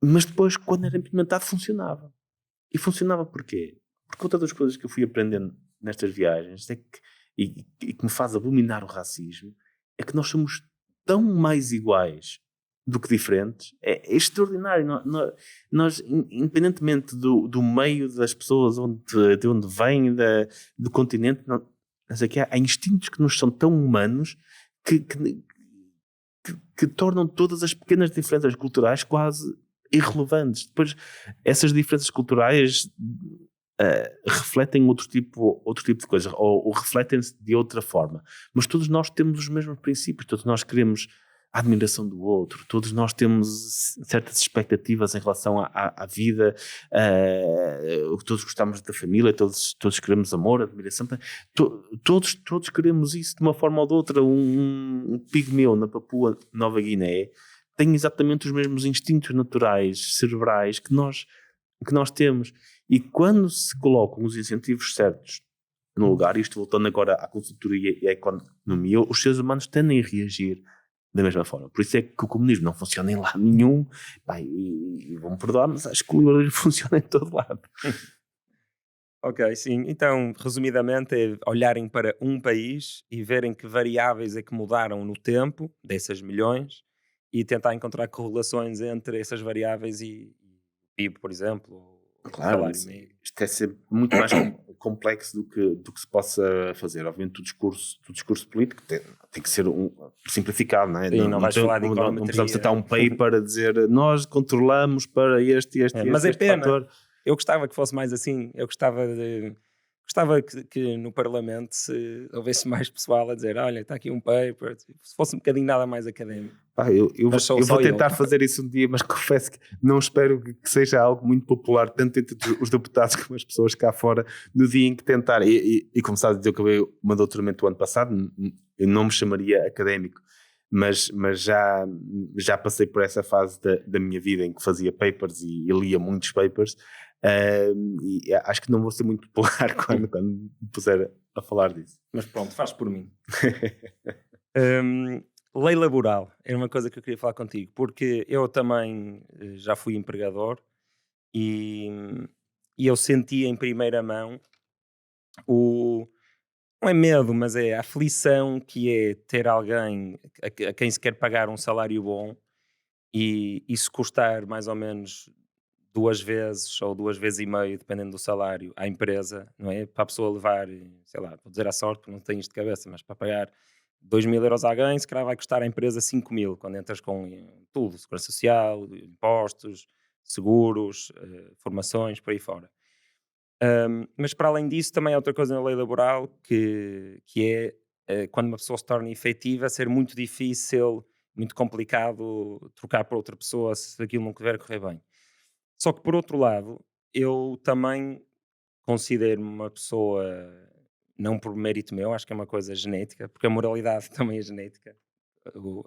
Mas depois, quando era implementado, funcionava. E funcionava porquê? Porque outra das coisas que eu fui aprendendo nestas viagens e que me faz abominar o racismo é que nós somos tão mais iguais do que diferentes. É extraordinário. Nós, independentemente do meio das pessoas, de onde vêm, do continente, mas aqui há instintos que nos são tão humanos que tornam todas as pequenas diferenças culturais quase irrelevantes. Depois, essas diferenças culturais refletem outro tipo de coisa, ou refletem-se de outra forma. Mas todos nós temos os mesmos princípios, todos nós queremos a admiração do outro, todos nós temos certas expectativas em relação à vida, todos gostamos da família, todos queremos amor, admiração, todos queremos isso de uma forma ou de outra. Um pigmeu na Papua Nova Guiné tem exatamente os mesmos instintos naturais, cerebrais que nós temos. E quando se colocam os incentivos certos no lugar, isto voltando agora à consultoria e à economia, os seres humanos tendem a reagir da mesma forma. Por isso é que o comunismo não funciona em lado nenhum, pá, e vão-me perdoar, mas acho que o liberalismo funciona em todo lado. Ok, sim. Então, resumidamente, é olharem para um país e verem que variáveis é que mudaram no tempo dessas milhões e tentar encontrar correlações entre essas variáveis e PIB, por exemplo, ou Claro, salário mas médio. isto é sempre muito mais complexo do que se possa fazer. Obviamente o discurso político tem que ser simplificado, não é? Sim, não vais falar de Não precisamos econometria. citar um paper a dizer nós controlamos para Mas é este pena. fator. Eu gostava que fosse mais assim. Eu gostava que no Parlamento se houvesse mais pessoal a dizer: olha, está aqui um paper. Se fosse um bocadinho nada mais académico. Eu Mas sou vou só eu. tentar fazer isso um dia, mas confesso que não espero que seja algo muito popular, tanto entre os deputados como as pessoas cá fora, no dia em que tentar. E como sabes, eu acabei o meu doutoramento o ano passado, eu não me chamaria académico, mas já passei por essa fase da minha vida em que fazia papers e lia muitos papers, e acho que não vou ser muito popular quando me puser a falar disso. Mas pronto, faz por mim. Lei laboral era uma coisa que eu queria falar contigo, porque eu também já fui empregador e, e eu senti em primeira mão o. Não é medo, mas é a aflição que é ter alguém a quem se quer pagar um salário bom e isso custar mais ou menos 2 vezes ou 2 vezes e meio, dependendo do salário, à empresa, não é? Para a pessoa levar, sei lá, vou dizer à sorte, porque não tenho isto de cabeça, mas para pagar 2.000 euros a alguém, se calhar vai custar à empresa 5.000, quando entras com tudo, segurança social, impostos, seguros, formações, por aí fora. Mas para além disso, também há outra coisa na lei laboral que é quando uma pessoa se torna efetiva, ser muito difícil, muito complicado trocar por outra pessoa se aquilo não tiver a correr bem. Só que por outro lado, eu também considero-me uma pessoa, não por mérito meu, acho que é uma coisa genética, porque a moralidade também é genética.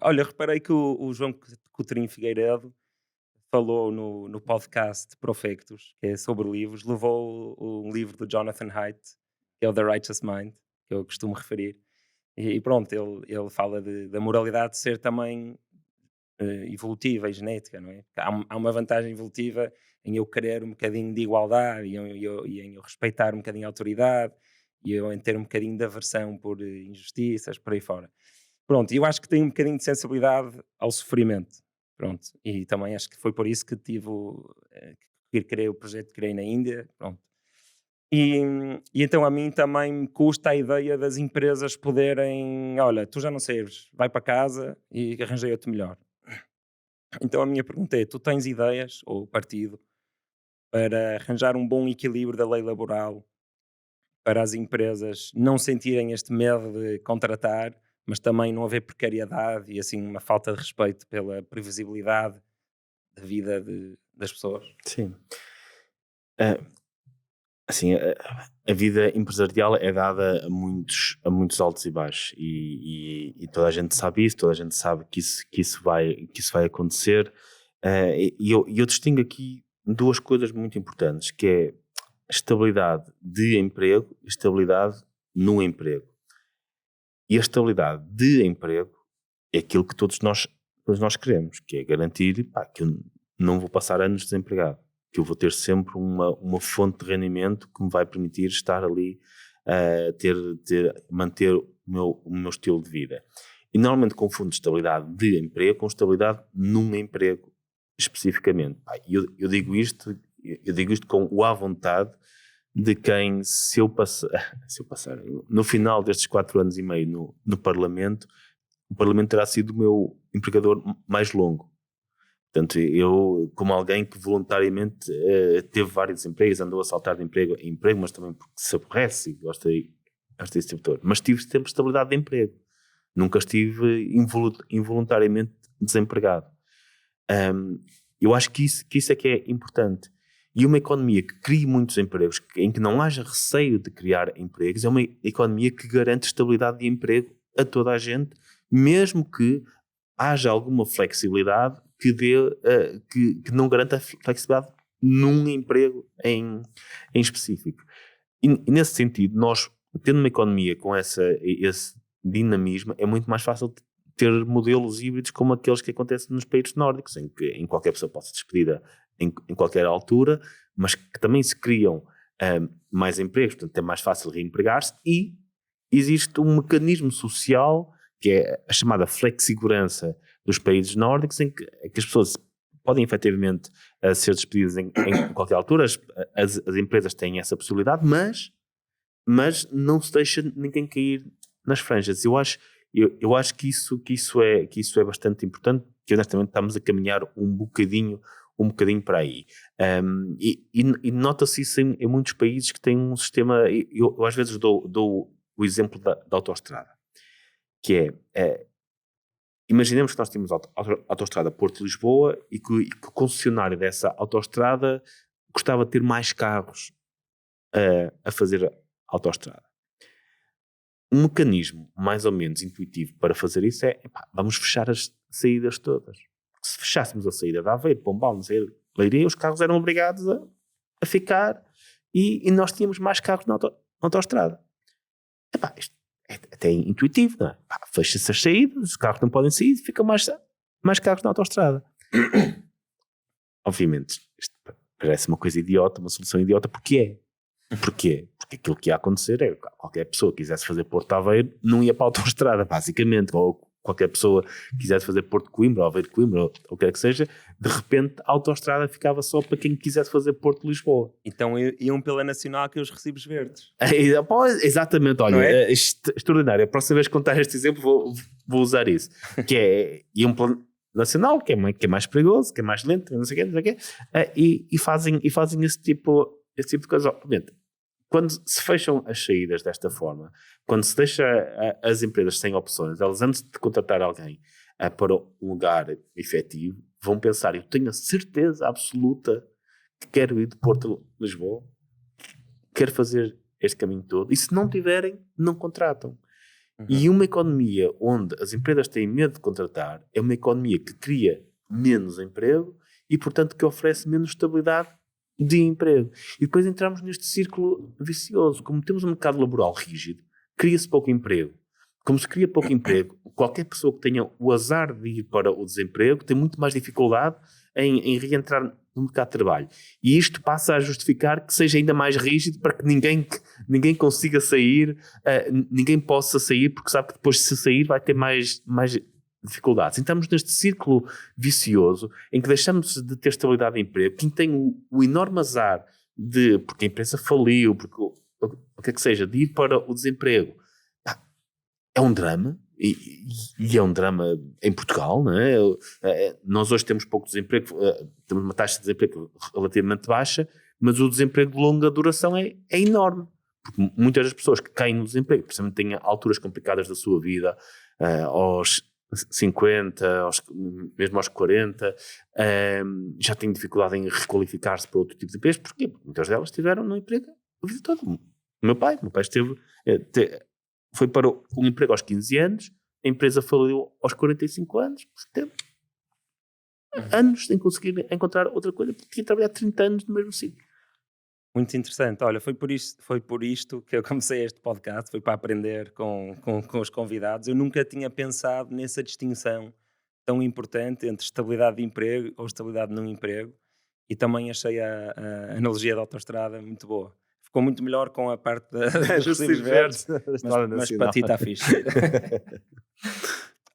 Olha, reparei que o João Coutinho Figueiredo falou no podcast Profectos, que é sobre livros, levou um livro do Jonathan Haidt, que é o The Righteous Mind, que eu costumo referir, e pronto, ele fala da moralidade ser também evolutiva e genética, não é? Há uma vantagem evolutiva em eu querer um bocadinho de igualdade e em eu respeitar um bocadinho a autoridade e eu em ter um bocadinho de aversão por injustiças, por aí fora. Pronto, eu acho que tenho um bocadinho de sensibilidade ao sofrimento. Pronto, e também acho que foi por isso que tive que criei o projeto que criei na Índia. Pronto. E então a mim também me custa a ideia das empresas poderem, olha, tu já não serves, vai para casa e arranjei outro melhor. Então a minha pergunta é, tu tens ideias, ou o partido, para arranjar um bom equilíbrio da lei laboral, para as empresas não sentirem este medo de contratar, mas também não haver precariedade e assim uma falta de respeito pela previsibilidade da vida das pessoas? Sim. Ah, assim, a vida empresarial é dada a muitos altos e baixos e toda a gente sabe isso, toda a gente sabe que isso vai acontecer. E eu distingo aqui duas coisas muito importantes, que é estabilidade de emprego e estabilidade no emprego. E a estabilidade de emprego é aquilo que todos nós queremos, que é garantir, pá, que eu não vou passar anos desempregado, que eu vou ter sempre uma fonte de rendimento que me vai permitir estar ali manter o meu estilo de vida. E normalmente confundo estabilidade de emprego com estabilidade num emprego especificamente. Pá, eu digo isto com o à vontade de quem, se eu passar no final destes 4 anos e meio no Parlamento, o Parlamento terá sido o meu empregador mais longo. Portanto, eu, como alguém que voluntariamente teve vários empregos, andou a saltar de emprego em emprego, mas também porque se aborrece e gosta desse tipo de coisa. Mas tive sempre estabilidade de emprego. Nunca estive involuntariamente desempregado. Eu acho que isso é que é importante. E uma economia que crie muitos empregos, em que não haja receio de criar empregos, é uma economia que garante estabilidade de emprego a toda a gente, mesmo que haja alguma flexibilidade que não garanta a flexibilidade num emprego em específico. E nesse sentido, nós, tendo uma economia com esse dinamismo, é muito mais fácil ter modelos híbridos como aqueles que acontecem nos países nórdicos, em que qualquer pessoa pode ser despedida em qualquer altura, mas que também se criam mais empregos, portanto é mais fácil reempregar-se, e existe um mecanismo social que é a chamada flexigurança dos países nórdicos, em que as pessoas podem efetivamente ser despedidas em qualquer altura, as empresas têm essa possibilidade, mas não se deixa ninguém cair nas franjas. Eu acho que isso é bastante importante, que honestamente estamos a caminhar um bocadinho para aí. E nota-se isso em muitos países que têm um sistema. Eu às vezes dou o exemplo da autoestrada, que é imaginemos que nós tínhamos a autoestrada Porto-Lisboa e que o concessionário dessa autoestrada gostava de ter mais carros a fazer a autoestrada. Um mecanismo mais ou menos intuitivo para fazer isso é, vamos fechar as saídas todas. Se fechássemos a saída de Aveiro, Pombal, não sei, Leiria, os carros eram obrigados a ficar e nós tínhamos mais carros na autoestrada. Isto é até intuitivo, não é? Fecha-se as saídas, os carros não podem sair, ficam mais carros na autoestrada. Obviamente, isto parece uma coisa idiota, uma solução idiota, porque é. Porquê? Porque aquilo que ia acontecer é que qualquer pessoa que quisesse fazer Porto Aveiro não ia para a autoestrada, basicamente, ou qualquer pessoa que quisesse fazer Porto Coimbra, ou Aveiro Coimbra, ou o que quer que seja, de repente a autoestrada ficava só para quem quisesse fazer Porto Lisboa. Então iam pela Nacional que os recibos verdes. Exatamente, olha, é? Extraordinário. A próxima vez que contar este exemplo vou usar isso. Que é um plano nacional, que é mais perigoso, que é mais lento, não sei o quê, e fazem esse tipo de coisa. Obviamente, quando se fecham as saídas desta forma, quando se deixa as empresas sem opções, elas antes de contratar alguém para um lugar efetivo, vão pensar, eu tenho a certeza absoluta que quero ir de Porto a Lisboa, quero fazer este caminho todo, e se não tiverem, não contratam. Uhum. E uma economia onde as empresas têm medo de contratar é uma economia que cria menos emprego e, portanto, que oferece menos estabilidade de emprego. E depois entramos neste círculo vicioso. Como temos um mercado laboral rígido, cria-se pouco emprego. Como se cria pouco emprego, qualquer pessoa que tenha o azar de ir para o desemprego tem muito mais dificuldade em reentrar no mercado de trabalho. E isto passa a justificar que seja ainda mais rígido para que ninguém consiga sair, ninguém possa sair, porque sabe que depois, se sair, vai ter mais dificuldades. Estamos neste círculo vicioso em que deixamos de ter estabilidade de emprego. Quem tem o enorme azar porque a empresa faliu, porque o que é que seja, de ir para o desemprego. É um drama, e é um drama em Portugal, não é? Nós hoje temos pouco desemprego, temos uma taxa de desemprego relativamente baixa, mas o desemprego de longa duração é enorme. Porque muitas das pessoas que caem no desemprego, precisamente têm alturas complicadas da sua vida, aos 50, mesmo aos 40, já têm dificuldade em requalificar-se para outro tipo de emprego. Porquê? Porque muitas delas estiveram no emprego a vida toda. O meu pai esteve... foi para um emprego aos 15 anos, a empresa faliu aos 45 anos, teve anos sem conseguir encontrar outra coisa, porque tinha trabalhado 30 anos no mesmo sítio. Muito interessante. Olha, foi por isto que eu comecei este podcast, foi para aprender com os convidados. Eu nunca tinha pensado nessa distinção tão importante entre estabilidade de emprego ou estabilidade num emprego, e também achei a analogia da autoestrada muito boa. Ficou muito melhor com a parte dos recibos verdes, mas para ti está fixe.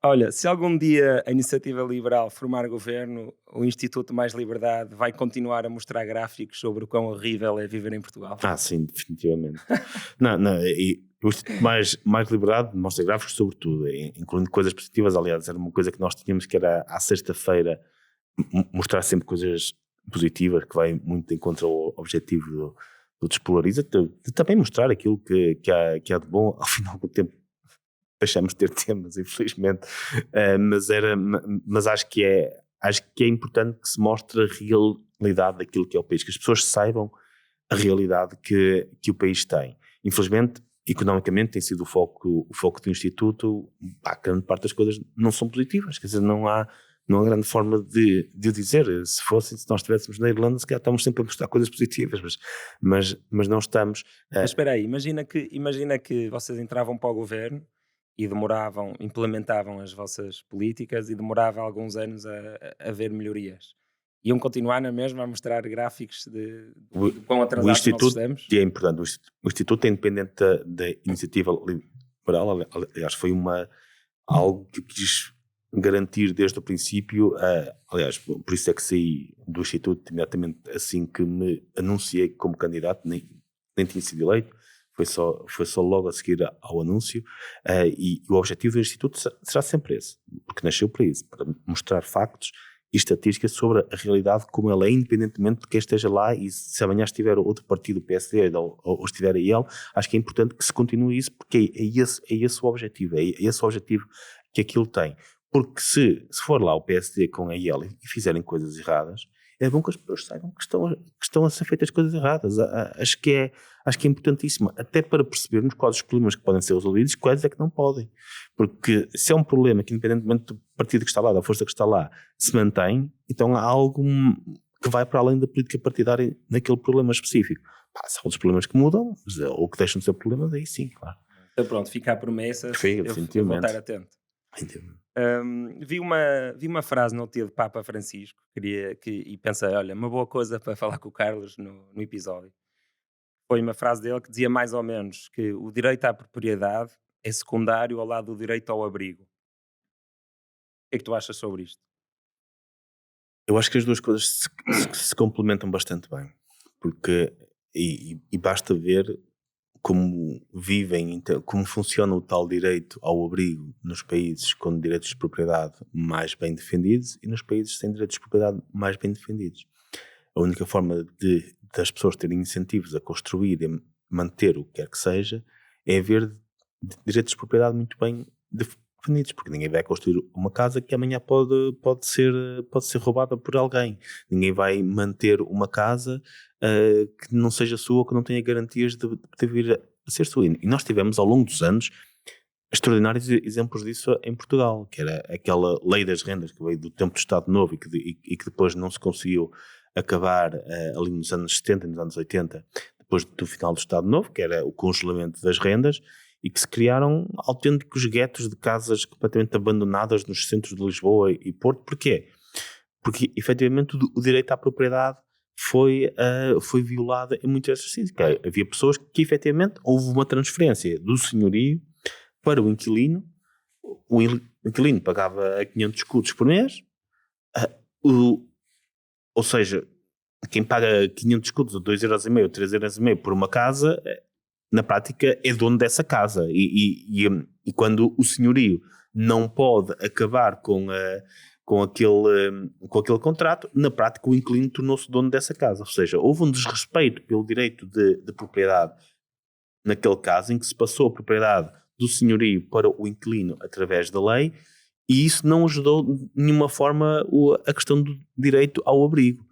Olha, se algum dia a Iniciativa Liberal formar governo, o Instituto Mais Liberdade vai continuar a mostrar gráficos sobre o quão horrível é viver em Portugal? Sim, definitivamente. E o Instituto Mais Liberdade mostra gráficos sobre tudo, incluindo coisas positivas. Aliás, era uma coisa que nós tínhamos, que era à sexta-feira mostrar sempre coisas positivas, que vai muito em contra o objetivo do Despolariza, de também mostrar aquilo que há de bom. Ao final do tempo deixamos de ter temas, infelizmente, mas acho que é importante que se mostre a realidade daquilo que é o país, que as pessoas saibam a realidade que o país tem. Infelizmente, economicamente tem sido o foco do Instituto. Grande parte das coisas não são positivas, quer dizer, não há grande forma de o dizer. Se nós estivéssemos na Irlanda, se calhar estamos sempre a mostrar coisas positivas, mas não estamos. Mas espera aí, imagina que vocês entravam para o governo e implementavam as vossas políticas e demorava alguns anos a ver melhorias. Iam continuar na mesma a mostrar gráficos de quão atrasados nós estamos? É importante. O Instituto é independente da Iniciativa Liberal. Aliás, foi algo que quis garantir desde o princípio. Aliás, por isso é que saí do Instituto imediatamente assim que me anunciei como candidato, nem tinha sido eleito. Foi só logo a seguir ao anúncio, e o objetivo do Instituto será sempre esse, porque nasceu para isso, para mostrar factos e estatísticas sobre a realidade como ela é, independentemente de quem esteja lá. E se amanhã estiver outro partido, o PSD, ou estiver a IEL, acho que é importante que se continue isso, porque é esse o objetivo, é esse o objetivo que aquilo tem. Porque se for lá o PSD com a IEL e fizerem coisas erradas, é bom que as pessoas saibam que estão a ser feitas coisas erradas. Acho que é importantíssimo, até para percebermos quais os problemas que podem ser resolvidos e quais é que não podem. Porque se é um problema que, independentemente do partido que está lá, da força que está lá, se mantém, então há algo que vai para além da política partidária naquele problema específico. Se há outros problemas que mudam, ou que deixam de ser problemas, aí sim, claro. Então pronto, fica a promessa, eu vou estar atento. Vi uma frase no dia de Papa Francisco e pensei, olha, uma boa coisa para falar com o Carlos no episódio. Foi uma frase dele que dizia mais ou menos que o direito à propriedade é secundário ao lado do direito ao abrigo. O que é que tu achas sobre isto? Eu acho que as duas coisas se complementam bastante bem, porque e basta ver como vivem, como funciona o tal direito ao abrigo nos países com direitos de propriedade mais bem defendidos e nos países sem direitos de propriedade mais bem defendidos. A única forma das pessoas terem incentivos a construir e manter o que quer que seja é haver direitos de propriedade muito bem definidos, porque ninguém vai construir uma casa que amanhã pode ser roubada por alguém. Ninguém vai manter uma casa que não seja sua ou que não tenha garantias de vir a ser sua. E nós tivemos ao longo dos anos extraordinários exemplos disso em Portugal, que era aquela lei das rendas que veio do tempo do Estado Novo e que depois não se conseguiu acabar ali nos anos 70 e nos anos 80, depois do final do Estado Novo, que era o congelamento das rendas, e que se criaram autênticos guetos de casas completamente abandonadas nos centros de Lisboa e Porto. Porquê? Porque, efetivamente, o direito à propriedade foi violado em muitas destas cidades. Havia pessoas que, efetivamente, houve uma transferência do senhorio para o inquilino. O inquilino pagava 500 escudos por mês, ou seja, quem paga 500 escudos, ou 2,5€, ou 3,5€ por uma casa, na prática é dono dessa casa. E quando o senhorio não pode acabar com aquele contrato, na prática o inquilino tornou-se dono dessa casa. Ou seja, houve um desrespeito pelo direito de propriedade naquele caso, em que se passou a propriedade do senhorio para o inquilino através da lei, e isso não ajudou de nenhuma forma a questão do direito ao abrigo.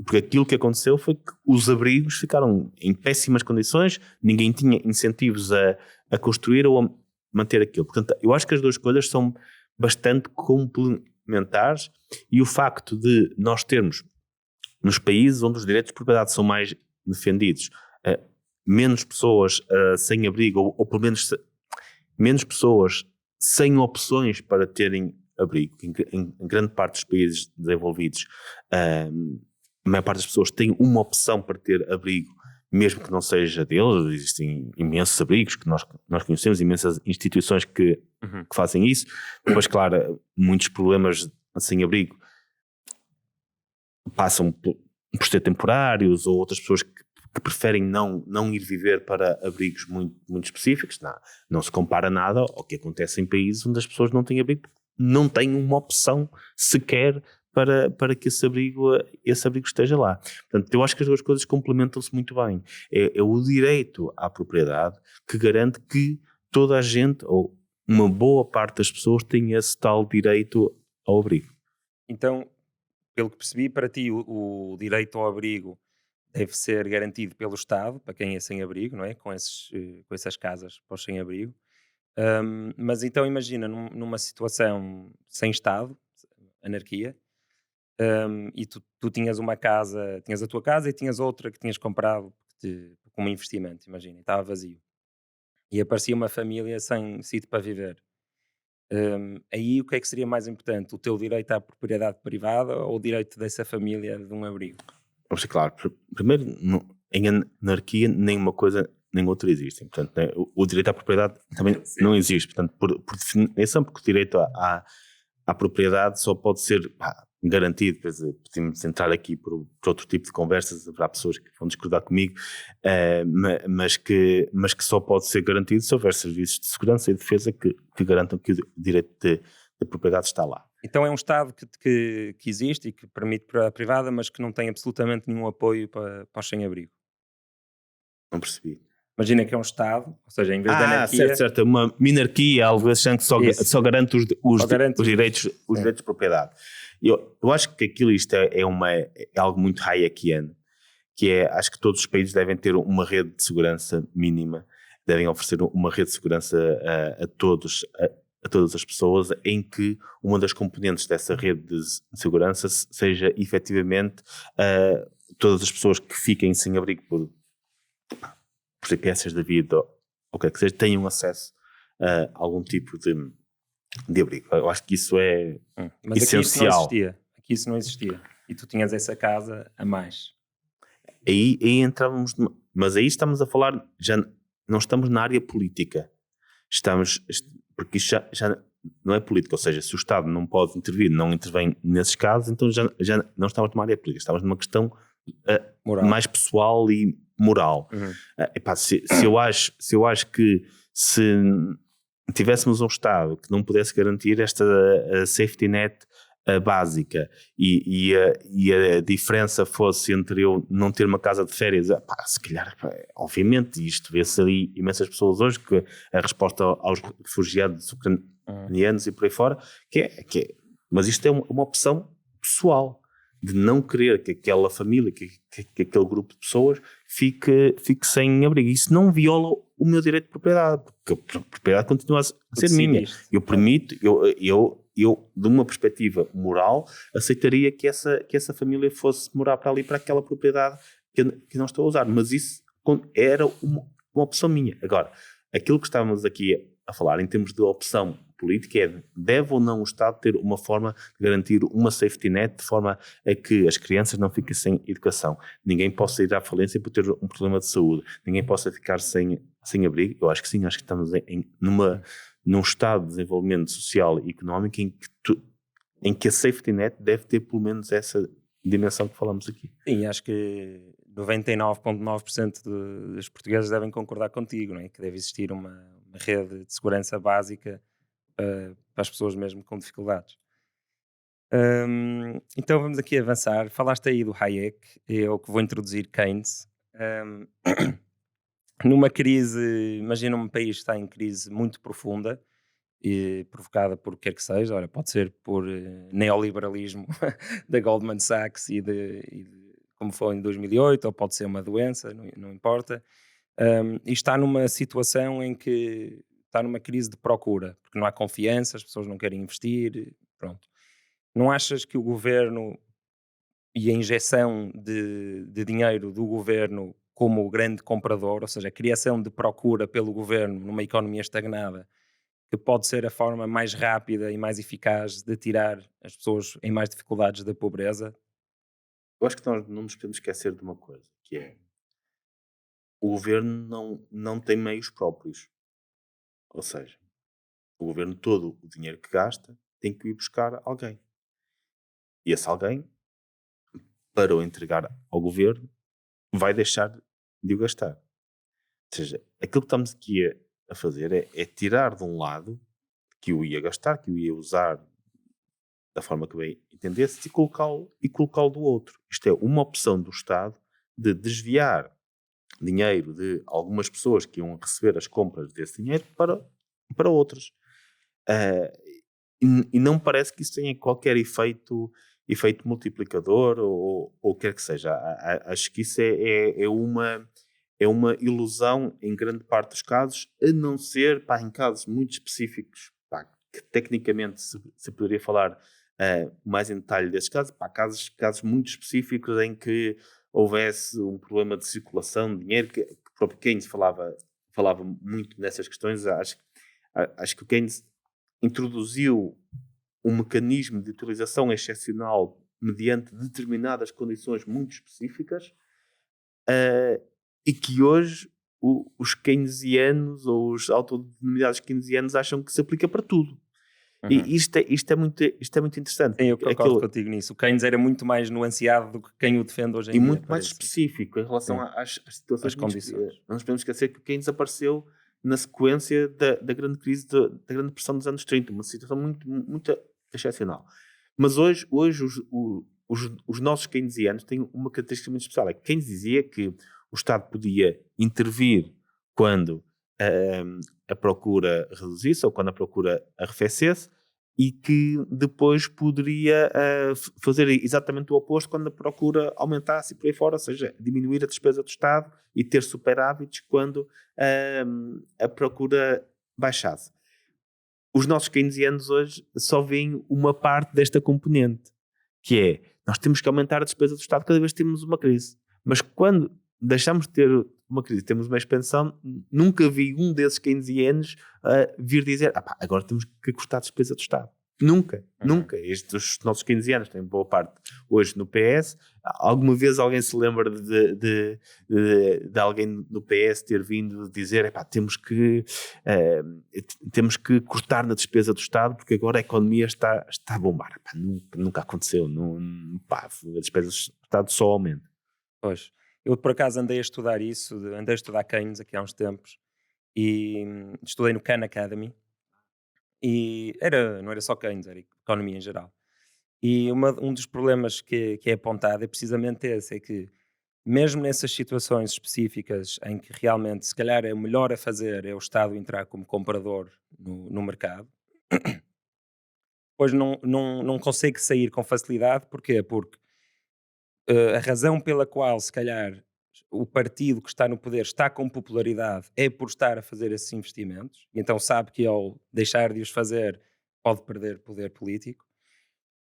Porque aquilo que aconteceu foi que os abrigos ficaram em péssimas condições, ninguém tinha incentivos a construir ou a manter aquilo. Portanto, eu acho que as duas coisas são bastante complementares, e o facto de nós termos, nos países onde os direitos de propriedade são mais defendidos, menos pessoas sem abrigo, ou pelo menos menos pessoas sem opções para terem abrigo. Em grande parte dos países desenvolvidos, a maior parte das pessoas tem uma opção para ter abrigo, mesmo que não seja deles. Existem imensos abrigos que nós conhecemos, imensas instituições que fazem isso. Depois, claro, muitos problemas sem abrigo passam por ser temporários, ou outras pessoas que preferem não ir viver para abrigos muito, muito específicos. Não se compara nada ao que acontece em países onde as pessoas não têm abrigo, não têm uma opção sequer para que esse abrigo esteja lá. Portanto, eu acho que as duas coisas complementam-se muito bem. É o direito à propriedade que garante que toda a gente, ou uma boa parte das pessoas, tem esse tal direito ao abrigo. Então, pelo que percebi, para ti o direito ao abrigo deve ser garantido pelo Estado, para quem é sem abrigo, não é? Com essas casas para os sem abrigo. Mas então imagina, numa situação sem Estado, anarquia, e tu tinhas uma casa, tinhas a tua casa e tinhas outra que tinhas comprado como investimento, imagina, e estava vazio. E aparecia uma família sem sítio para viver. Aí o que é que seria mais importante? O teu direito à propriedade privada ou o direito dessa família de um abrigo? Vamos ser claro, primeiro, em anarquia nem uma coisa nem outra existem. Portanto, né, o direito à propriedade também não existe. Portanto, por definição, porque o direito à propriedade só pode ser garantido. Quer dizer, podemos entrar aqui por outro tipo de conversas, haverá pessoas que vão discordar comigo, mas que só pode ser garantido se houver serviços de segurança e defesa que garantam que o direito de propriedade está lá. Então é um Estado que existe e que permite para a privada, mas que não tem absolutamente nenhum apoio para os sem-abrigo. Não percebi. Imagina que é um Estado, ou seja, em vez de anarquia... certo. Uma minarquia, algo assim, que só garante os direitos de propriedade. Eu acho que isto é algo muito hayekiano, que é, acho que todos os países devem ter uma rede de segurança mínima, devem oferecer uma rede de segurança a todas as pessoas, em que uma das componentes dessa rede de segurança seja efetivamente todas as pessoas que fiquem sem abrigo por peripécias da vida ou o que é que seja, tenham acesso a algum tipo de abrigo. Eu acho que isso é mas essencial. Aqui isso não existia. E tu tinhas essa casa a mais. Aí entrávamos, mas aí estamos a falar, já não estamos na área política. Porque isso já não é política, ou seja, se o Estado não pode intervir, não intervém nesses casos, então já não estamos numa área política, estamos numa questão mais pessoal e moral. Se eu acho que se tivéssemos um Estado que não pudesse garantir esta safety net básica e a diferença fosse entre eu não ter uma casa de férias, se calhar, obviamente, isto vê-se ali imensas pessoas hoje, que a resposta aos refugiados ucranianos e por aí fora, mas isto é uma opção pessoal, de não querer que aquela família, que aquele grupo de pessoas fique sem abrigo. Isso não viola o meu direito de propriedade, porque a propriedade continua a ser minha. Eu permito, eu de uma perspectiva moral, aceitaria que essa família fosse morar para ali, para aquela propriedade que não estou a usar, mas isso era uma opção minha. Agora, aquilo que estávamos aqui a falar em termos de opção política é: deve ou não o Estado ter uma forma de garantir uma safety net, de forma a que as crianças não fiquem sem educação, ninguém possa ir à falência por ter um problema de saúde, ninguém possa ficar sem abrigo? Eu acho que sim, acho que estamos num estado de desenvolvimento social e económico em que a safety net deve ter pelo menos essa dimensão que falamos aqui. Sim, acho que 99,9% dos portugueses devem concordar contigo, não é? Que deve existir uma rede de segurança básica para as pessoas mesmo com dificuldades. Então vamos aqui avançar. Falaste aí do Hayek, eu que vou introduzir Keynes. Hum, numa crise, imagina um país que está em crise muito profunda e provocada por o que quer que seja, olha, pode ser por neoliberalismo da Goldman Sachs como foi em 2008, ou pode ser uma doença, não importa. E está numa situação em que está numa crise de procura, porque não há confiança, as pessoas não querem investir, pronto. Não achas que o governo e a injeção de dinheiro do governo como o grande comprador, ou seja, a criação de procura pelo governo numa economia estagnada, que pode ser a forma mais rápida e mais eficaz de tirar as pessoas em mais dificuldades da pobreza? Eu acho que nós não nos podemos esquecer de uma coisa, que é o governo não tem meios próprios. Ou seja, o governo todo o dinheiro que gasta tem que ir buscar alguém. E esse alguém, para o entregar ao governo, vai deixar de o gastar. Ou seja, aquilo que estamos aqui a fazer é tirar de um lado que o ia gastar, que o ia usar da forma que bem entendesse e colocá-lo do outro. Isto é uma opção do Estado de desviar dinheiro de algumas pessoas que iam receber as compras desse dinheiro para outras. Ah, e não parece que isso tenha qualquer efeito multiplicador ou quer que seja. Acho que isso é uma ilusão em grande parte dos casos, a não ser em casos muito específicos, que tecnicamente se poderia falar mais em detalhe desses casos, casos muito específicos em que houvesse um problema de circulação de dinheiro, que o próprio Keynes falava muito nessas questões. Acho que o Keynes introduziu um mecanismo de utilização excepcional mediante determinadas condições muito específicas, e que hoje os keynesianos ou os autodenominados keynesianos acham que se aplica para tudo. Uhum. E isto é muito interessante. Sim, eu Porque concordo contigo nisso. O Keynes era muito mais nuanceado do que quem o defende hoje e em dia, muito mais parece. específico em relação Sim, às situações as muito condições. não nos podemos esquecer que o Keynes apareceu na sequência da grande crise, da grande depressão dos anos 30, uma situação muito, muito excepcional. Mas hoje os nossos keynesianos têm uma característica muito especial. É que Keynes dizia que o Estado podia intervir quando a procura reduzisse ou quando a procura arrefecesse, e que depois poderia fazer exatamente o oposto quando a procura aumentasse e por aí fora, ou seja, diminuir a despesa do Estado e ter superávites quando a procura baixasse. Os nossos keynesianos hoje só veem uma parte desta componente, que é, nós temos que aumentar a despesa do Estado cada vez que temos uma crise. Mas quando deixamos de ter uma crise, temos uma expansão, nunca vi um desses keynesianos vir dizer, agora temos que cortar a despesa do Estado. Nunca, Uhum. nunca. Estes nossos keynesianos têm boa parte hoje no PS. Alguma vez alguém se lembra de alguém no PS ter vindo dizer, eh, temos que cortar na despesa do Estado porque agora a economia está a bombar. Nunca aconteceu. A despesa do Estado só aumenta. Pois. Eu por acaso andei a estudar isso, andei a estudar Keynes aqui há uns tempos e estudei no Khan Academy e não era só Keynes, era economia em geral. E um dos problemas que é apontado é precisamente esse, é que mesmo nessas situações específicas em que realmente se calhar é o melhor a fazer é o Estado entrar como comprador no mercado, pois não consegue sair com facilidade. Porquê? Porque a razão pela qual se calhar o partido que está no poder está com popularidade é por estar a fazer esses investimentos, e então sabe que ao deixar de os fazer pode perder poder político.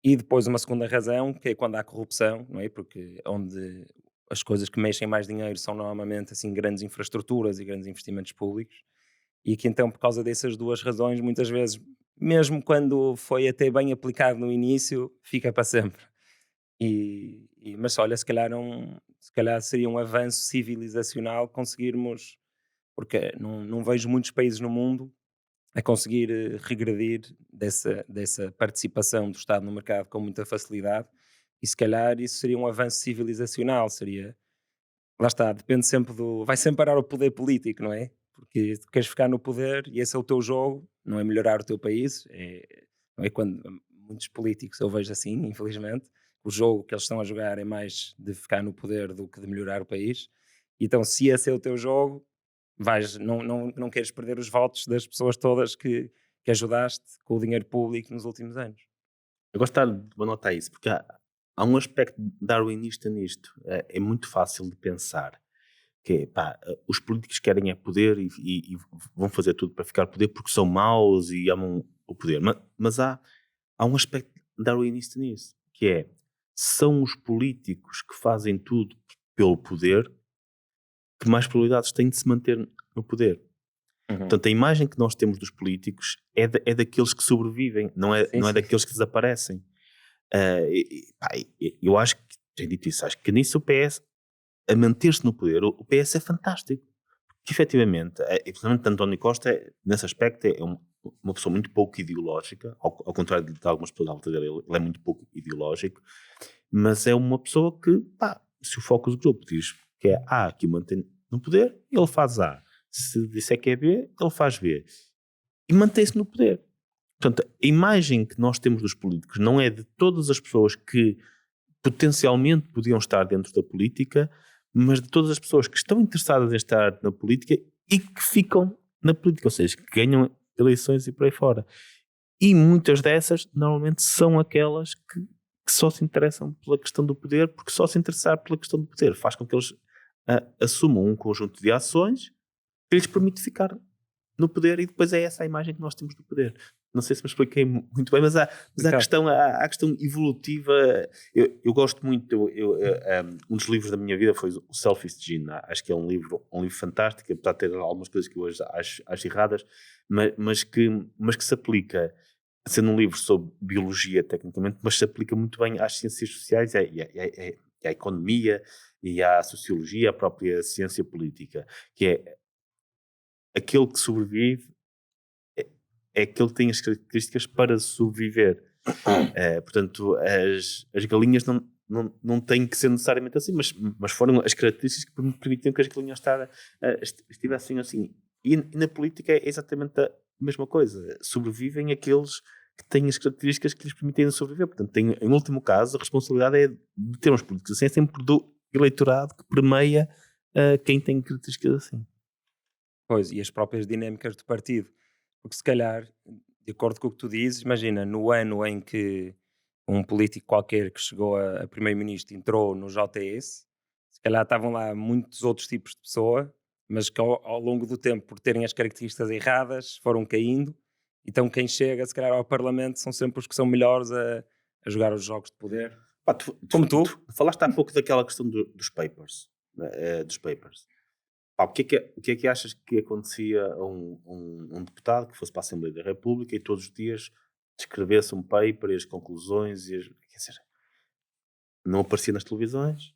E depois uma segunda razão, que é quando há corrupção, não é? Porque onde as coisas que mexem mais dinheiro são normalmente assim grandes infraestruturas e grandes investimentos públicos, e que então por causa dessas duas razões, muitas vezes, mesmo quando foi até bem aplicado no início, fica para sempre. Mas olha, se calhar seria um avanço civilizacional conseguirmos, porque não vejo muitos países no mundo a conseguir regredir dessa participação do Estado no mercado com muita facilidade, E se calhar isso seria um avanço civilizacional, seria, lá está, depende sempre vai sempre parar o poder político, não é? Porque tu queres ficar no poder e esse é o teu jogo, não é melhorar o teu país, não é quando muitos políticos eu vejo assim, infelizmente, o jogo que eles estão a jogar é mais de ficar no poder do que de melhorar o país. Então, se esse é o teu jogo, não queres perder os votos das pessoas todas que ajudaste com o dinheiro público nos últimos anos. Eu gosto de anotar isso, porque há um aspecto darwinista nisto. É muito fácil de pensar que é, pá, os políticos querem é poder e vão fazer tudo para ficar poder porque são maus e amam o poder. Mas há um aspecto darwinista nisso, que é, são os políticos que fazem tudo pelo poder que mais probabilidades têm de se manter no poder. Portanto, a imagem que nós temos dos políticos é daqueles que sobrevivem, não é Sim. daqueles que desaparecem. Eu acho que, tenho dito isso, acho que nisso o PS, a manter-se no poder, o PS é fantástico. Porque, efetivamente, e principalmente António Costa, nesse aspecto, é uma pessoa muito pouco ideológica, ao contrário de algumas pessoas à volta dele, ele é muito pouco ideológico, mas é uma pessoa que, pá, se o focus group diz que é A que o mantém no poder, ele faz A. Se disser que é B, ele faz B. E mantém-se no poder. Portanto, a imagem que nós temos dos políticos não é de todas as pessoas que potencialmente podiam estar dentro da política, mas de todas as pessoas que estão interessadas em estar na política e que ficam na política, ou seja, que ganham eleições e por aí fora. E muitas dessas, normalmente, são aquelas que só se interessam pela questão do poder, porque só se interessar pela questão do poder faz com que eles assumam um conjunto de ações que lhes permite ficar no poder, e depois é essa a imagem que nós temos do poder. Não sei se me expliquei muito bem, mas há a questão evolutiva. Eu gosto muito, um dos livros da minha vida foi o Selfish Gene. Acho que é um livro fantástico, apesar de ter algumas coisas que eu hoje acho erradas, mas que se aplica, sendo um livro sobre biologia tecnicamente, mas se aplica muito bem às ciências sociais e à economia e à sociologia, à própria ciência política, que é aquele que sobrevive é aquele que tem as características para sobreviver. Portanto, as galinhas não têm que ser necessariamente assim, mas foram as características que permitiam que as galinhas estivessem assim. E na política é exatamente a mesma coisa. Sobrevivem aqueles que têm as características que lhes permitem sobreviver. Portanto, em último caso, a responsabilidade é de termos políticos assim, é sempre do eleitorado que permeia quem tem características assim. Pois, e as próprias dinâmicas do partido. Porque se calhar, de acordo com o que tu dizes, imagina, no ano em que um político qualquer que chegou a primeiro-ministro entrou no JS, se calhar estavam lá muitos outros tipos de pessoa, mas que ao longo do tempo, por terem as características erradas, foram caindo. Então quem chega, se calhar, ao Parlamento são sempre os que são melhores a jogar os jogos de poder. Pá, Como tu. Falaste há pouco daquela questão dos papers. Pá, o que é que achas que acontecia a um deputado que fosse para a Assembleia da República e todos os dias descrevesse um paper e as conclusões quer dizer, não aparecia nas televisões,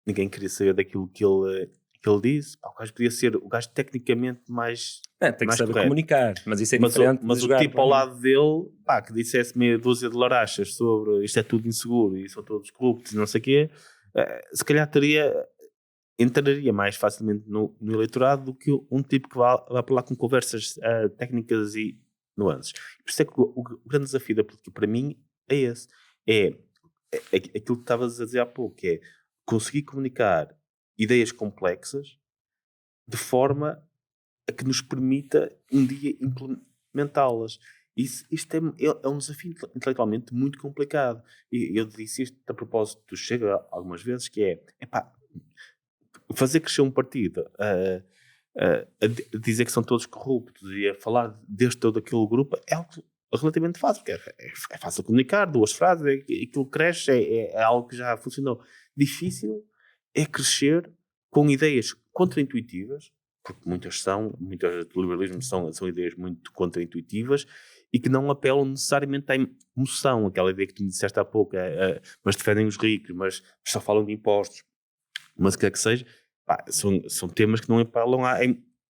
ninguém queria saber daquilo que ele disse. Pá, o gajo podia ser o gajo tecnicamente mais Tem que saber correto. comunicar, mas isso é Mas diferente mas de o jogar tipo para ao mim. lado dele, pá, que dissesse meia dúzia de larachas sobre isto é tudo inseguro e são todos corruptos e não sei o quê, se calhar entraria mais facilmente no eleitorado do que um tipo que vá para lá com conversas técnicas e nuances. Por isso é que o grande desafio da política para mim é esse. É aquilo que estavas a dizer há pouco, que é conseguir comunicar ideias complexas de forma a que nos permita um dia implementá-las. Isto é um desafio intelectualmente muito complicado. E eu disse isto a propósito do Chega algumas vezes, que é fazer crescer um partido a dizer que são todos corruptos e a falar deste ou daquele grupo é algo relativamente fácil, porque é fácil comunicar, duas frases, aquilo cresce, é algo que já funcionou. Difícil é crescer com ideias contraintuitivas, porque muitas do liberalismo são ideias muito contraintuitivas e que não apelam necessariamente à emoção, aquela ideia que tu me disseste há pouco, mas defendem os ricos, mas só falam de impostos, mas o que é que seja, pá, são temas que não apelam à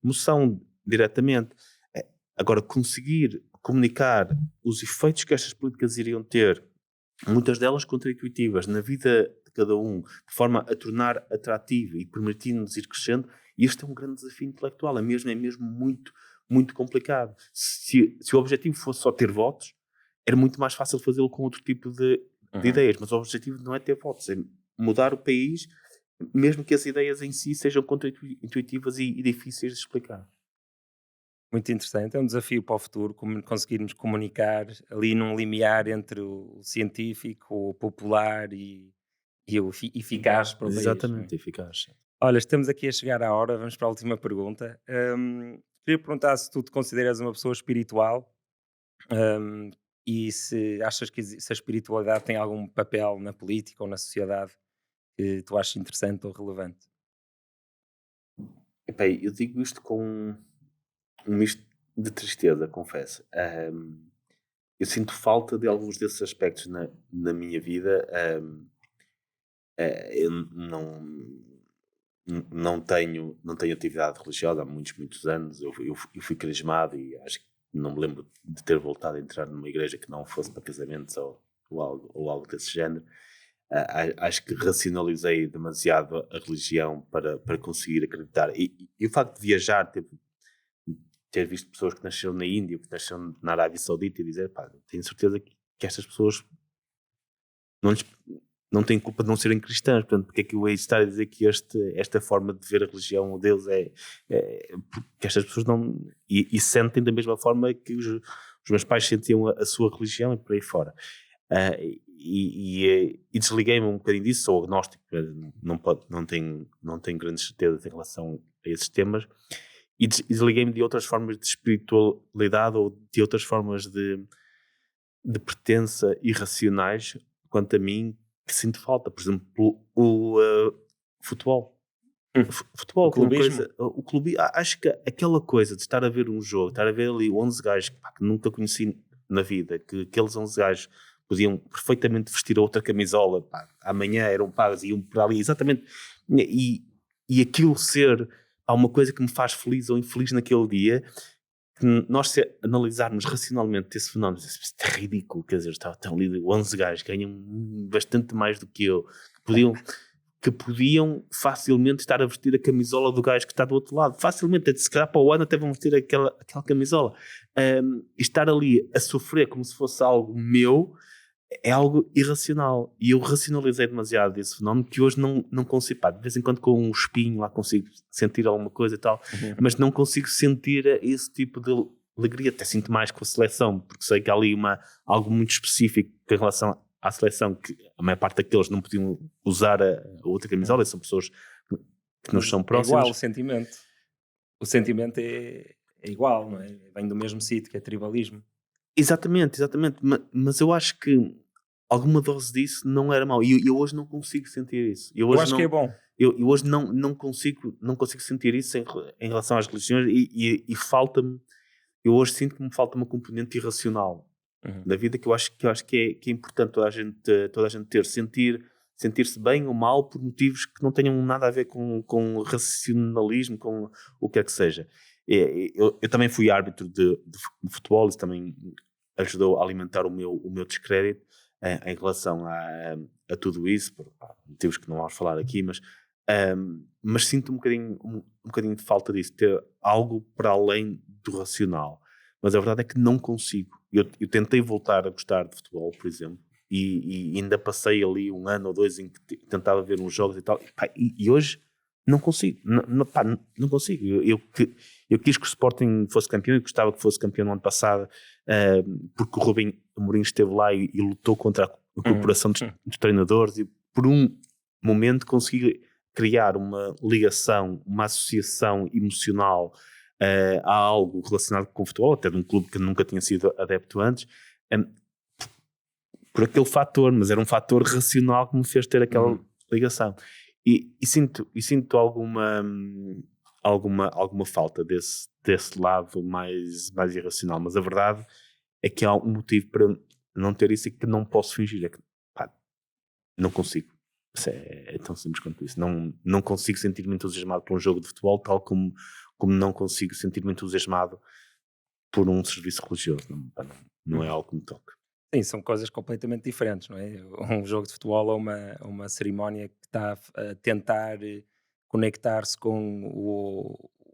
emoção diretamente. Agora, conseguir comunicar os efeitos que estas políticas iriam ter muitas delas contraintuitivas na vida de cada um, de forma a tornar atrativo e permitir-nos ir crescendo. E este é um grande desafio intelectual, é mesmo muito, muito complicado. Se o objetivo fosse só ter votos, era muito mais fácil fazê-lo com outro tipo de ideias, mas o objetivo não é ter votos, é mudar o país, mesmo que as ideias em si sejam contraintuitivas e difíceis de explicar. Muito interessante, é um desafio para o futuro, como conseguirmos comunicar ali num limiar entre o científico, o popular e o eficaz para o país, não é? Exatamente, eficaz. Olha, estamos aqui a chegar à hora, vamos para a última pergunta. Queria perguntar se tu te consideras uma pessoa espiritual, hum, e se achas que se a espiritualidade tem algum papel na política ou na sociedade que tu achas interessante ou relevante. Epá, eu digo isto com um misto de tristeza, confesso. Eu sinto falta de alguns desses aspectos na minha vida. Eu não tenho atividade religiosa há muitos anos. Eu fui crismado e acho que não me lembro de ter voltado a entrar numa igreja que não fosse para casamentos ou algo desse género. Acho que racionalizei demasiado a religião para conseguir acreditar. E o facto de viajar, ter visto pessoas que nasceram na Índia, que nasceram na Arábia Saudita e dizer, pá, tenho certeza que estas pessoas não, não têm culpa de não serem cristãs, portanto, porque é que eu hei de estar a dizer que esta forma de ver a religião, o Deus, porque estas pessoas não... E sentem da mesma forma que os meus pais sentiam a sua religião e por aí fora. E desliguei-me um bocadinho disso, sou agnóstico, não tenho grandes certezas em relação a esses temas, e desliguei-me de outras formas de espiritualidade ou de outras formas de pertença irracionais, quanto a mim, que sinto falta. Por exemplo, o futebol. Futebol, O clubismo? o clube, acho que aquela coisa de estar a ver um jogo, estar a ver ali 11 gajos que nunca conheci na vida, que aqueles 11 gajos podiam perfeitamente vestir a outra camisola, pá, amanhã eram pagos e iam por ali, exatamente, e aquilo ser uma coisa que me faz feliz ou infeliz naquele dia, que nós se analisarmos racionalmente esse fenómeno, isto é ridículo, quer dizer, estão ali 11 gajos, ganham bastante mais do que eu, que podiam facilmente estar a vestir a camisola do gajo que está do outro lado, facilmente, se calhar para o ano até vão vestir aquela camisola, e estar ali a sofrer como se fosse algo meu, é algo irracional, e eu racionalizei demasiado esse fenómeno que hoje não consigo, pá, de vez em quando com um espinho lá consigo sentir alguma coisa e tal, mas não consigo sentir esse tipo de alegria, até sinto mais com a seleção, porque sei que há ali algo muito específico em relação à seleção, que a maior parte daqueles não podiam usar a outra camisola, são pessoas que nos são É próximas. igual o sentimento. O sentimento é igual, não é? Vem do mesmo sítio, que é tribalismo. Exatamente, mas eu acho que alguma dose disso não era mau, e eu hoje não consigo sentir isso. Eu Eu hoje acho não, que é bom. eu hoje não consigo sentir isso em relação às religiões, e falta-me, eu hoje sinto que me falta uma componente irracional na vida, que eu acho que é importante toda a gente ter, sentir-se bem ou mal por motivos que não tenham nada a ver com racionalismo, com o que é que seja. Eu também fui árbitro de futebol, isso também ajudou a alimentar o meu descrédito em relação a tudo isso, por motivos que não vamos falar aqui, mas sinto um bocadinho de falta disso, ter algo para além do racional. Mas a verdade é que não consigo. Eu tentei voltar a gostar de futebol, por exemplo, e ainda passei ali 1 ano ou 2 em que tentava ver uns jogos e tal, e hoje não consigo. Não consigo. Eu quis que o Sporting fosse campeão e gostava que fosse campeão no ano passado, porque o Rubem Amorim esteve lá e lutou contra a corporação dos treinadores, e por um momento consegui criar uma ligação, uma associação emocional a algo relacionado com o futebol, até de um clube que nunca tinha sido adepto antes, por aquele fator, mas era um fator racional que me fez ter aquela ligação. E sinto alguma falta desse lado mais irracional, mas a verdade é que há um motivo para não ter isso e que não posso fingir, é que não consigo. É tão simples quanto isso. Não consigo sentir-me entusiasmado por um jogo de futebol, tal como não consigo sentir-me entusiasmado por um serviço religioso. Não é algo que me toque. Sim, são coisas completamente diferentes, não é? Um jogo de futebol é uma cerimónia que está a tentar conectar-se com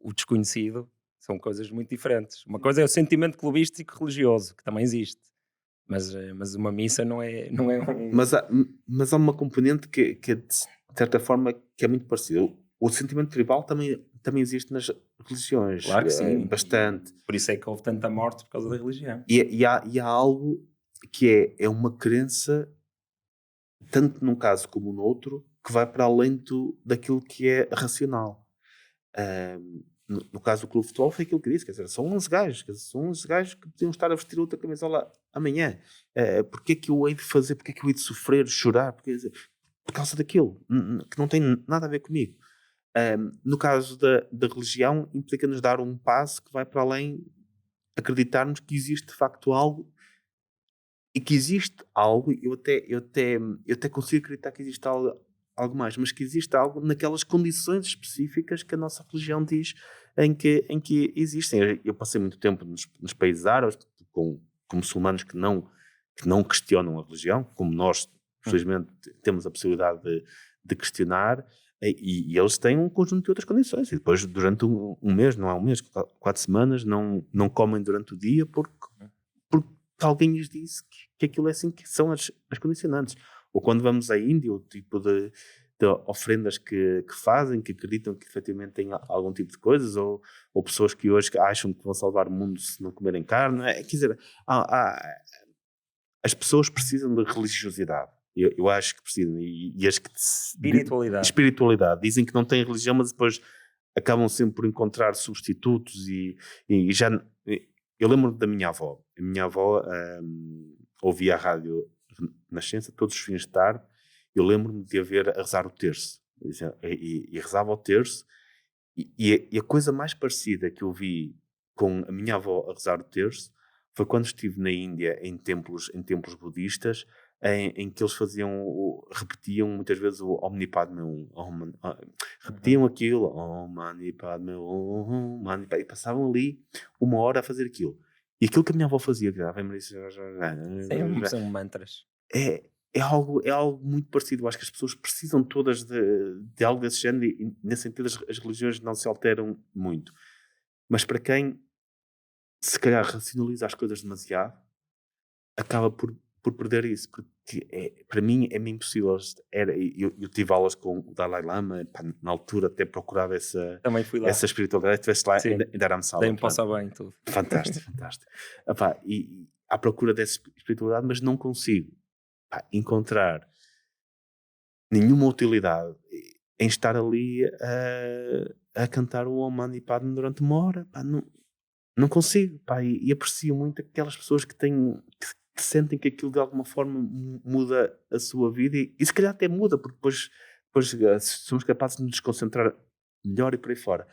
o desconhecido, são coisas muito diferentes. Uma coisa é o sentimento clubístico religioso, que também existe, mas uma missa não é um. Mas há uma componente que é de certa forma que é muito parecida. O sentimento tribal também existe nas religiões, Claro que sim, bastante. e por isso é que houve tanta morte por causa da religião. E há algo que é uma crença, tanto num caso como no outro, que vai para além daquilo que é racional. No caso do clube de futebol foi aquilo que disse, quer dizer, são 11 gajos, quer dizer, são 11 gajos que podiam estar a vestir outra camisola amanhã. Porque é que eu hei de fazer, porque é que eu hei de sofrer, chorar, porque, quer dizer, por causa daquilo, que não tem nada a ver comigo. No caso da religião, implica-nos dar um passo que vai para além, acreditarmos que existe de facto algo, e que existe algo, eu até consigo acreditar que existe algo mais, mas que existe algo naquelas condições específicas que a nossa religião diz em que existem. Eu passei muito tempo nos países árabes com muçulmanos que não questionam a religião, como nós, Hum. felizmente, temos a possibilidade de questionar, e eles têm um conjunto de outras condições. E depois, durante um mês, não é um mês, 4 semanas, não comem durante o dia porque alguém lhes disse que aquilo é assim que são as condicionantes. Ou quando vamos à Índia, o tipo de ofrendas que fazem, que acreditam que efetivamente têm algum tipo de coisas, ou pessoas que hoje acham que vão salvar o mundo se não comerem carne. Quer dizer, as pessoas precisam de religiosidade. Eu acho que precisam. E as que de Espiritualidade. espiritualidade dizem que não têm religião, mas depois acabam sempre por encontrar substitutos e já. Eu lembro da minha avó. A minha avó ouvia a rádio Renascença todos os fins de tarde. Eu lembro-me de a ver a rezar o terço. E rezava o terço. E a coisa mais parecida que eu vi com a minha avó a rezar o terço foi quando estive na Índia em templos budistas, em que eles repetiam muitas vezes o Omni Padme Hum. Uhum. Repetiam aquilo, Om Mani Padme Hum, Mani Padme, e passavam ali uma hora a fazer aquilo. E aquilo que a minha avó fazia, que já vem Sim, são mantras. é algo muito parecido. Eu acho que as pessoas precisam todas de algo desse género, e nesse sentido as religiões não se alteram muito. Mas para quem se calhar racionaliza as coisas demasiado, acaba por perder isso, porque para mim é meio impossível. Eu tive aulas com o Dalai Lama, pá, na altura até procurava essa, Também fui lá. essa espiritualidade. Estiveste lá Sim, em Dharamsala, dei-me pronto. passo bem tudo. Fantástico, fantástico. Epá, e à procura dessa espiritualidade, mas não consigo, pá, encontrar nenhuma utilidade em estar ali a cantar o Om Mani Padme durante uma hora. Pá, não consigo, pá, e aprecio muito aquelas pessoas que sentem que aquilo de alguma forma muda a sua vida, e se calhar até muda, porque depois somos capazes de nos concentrar melhor e por aí fora.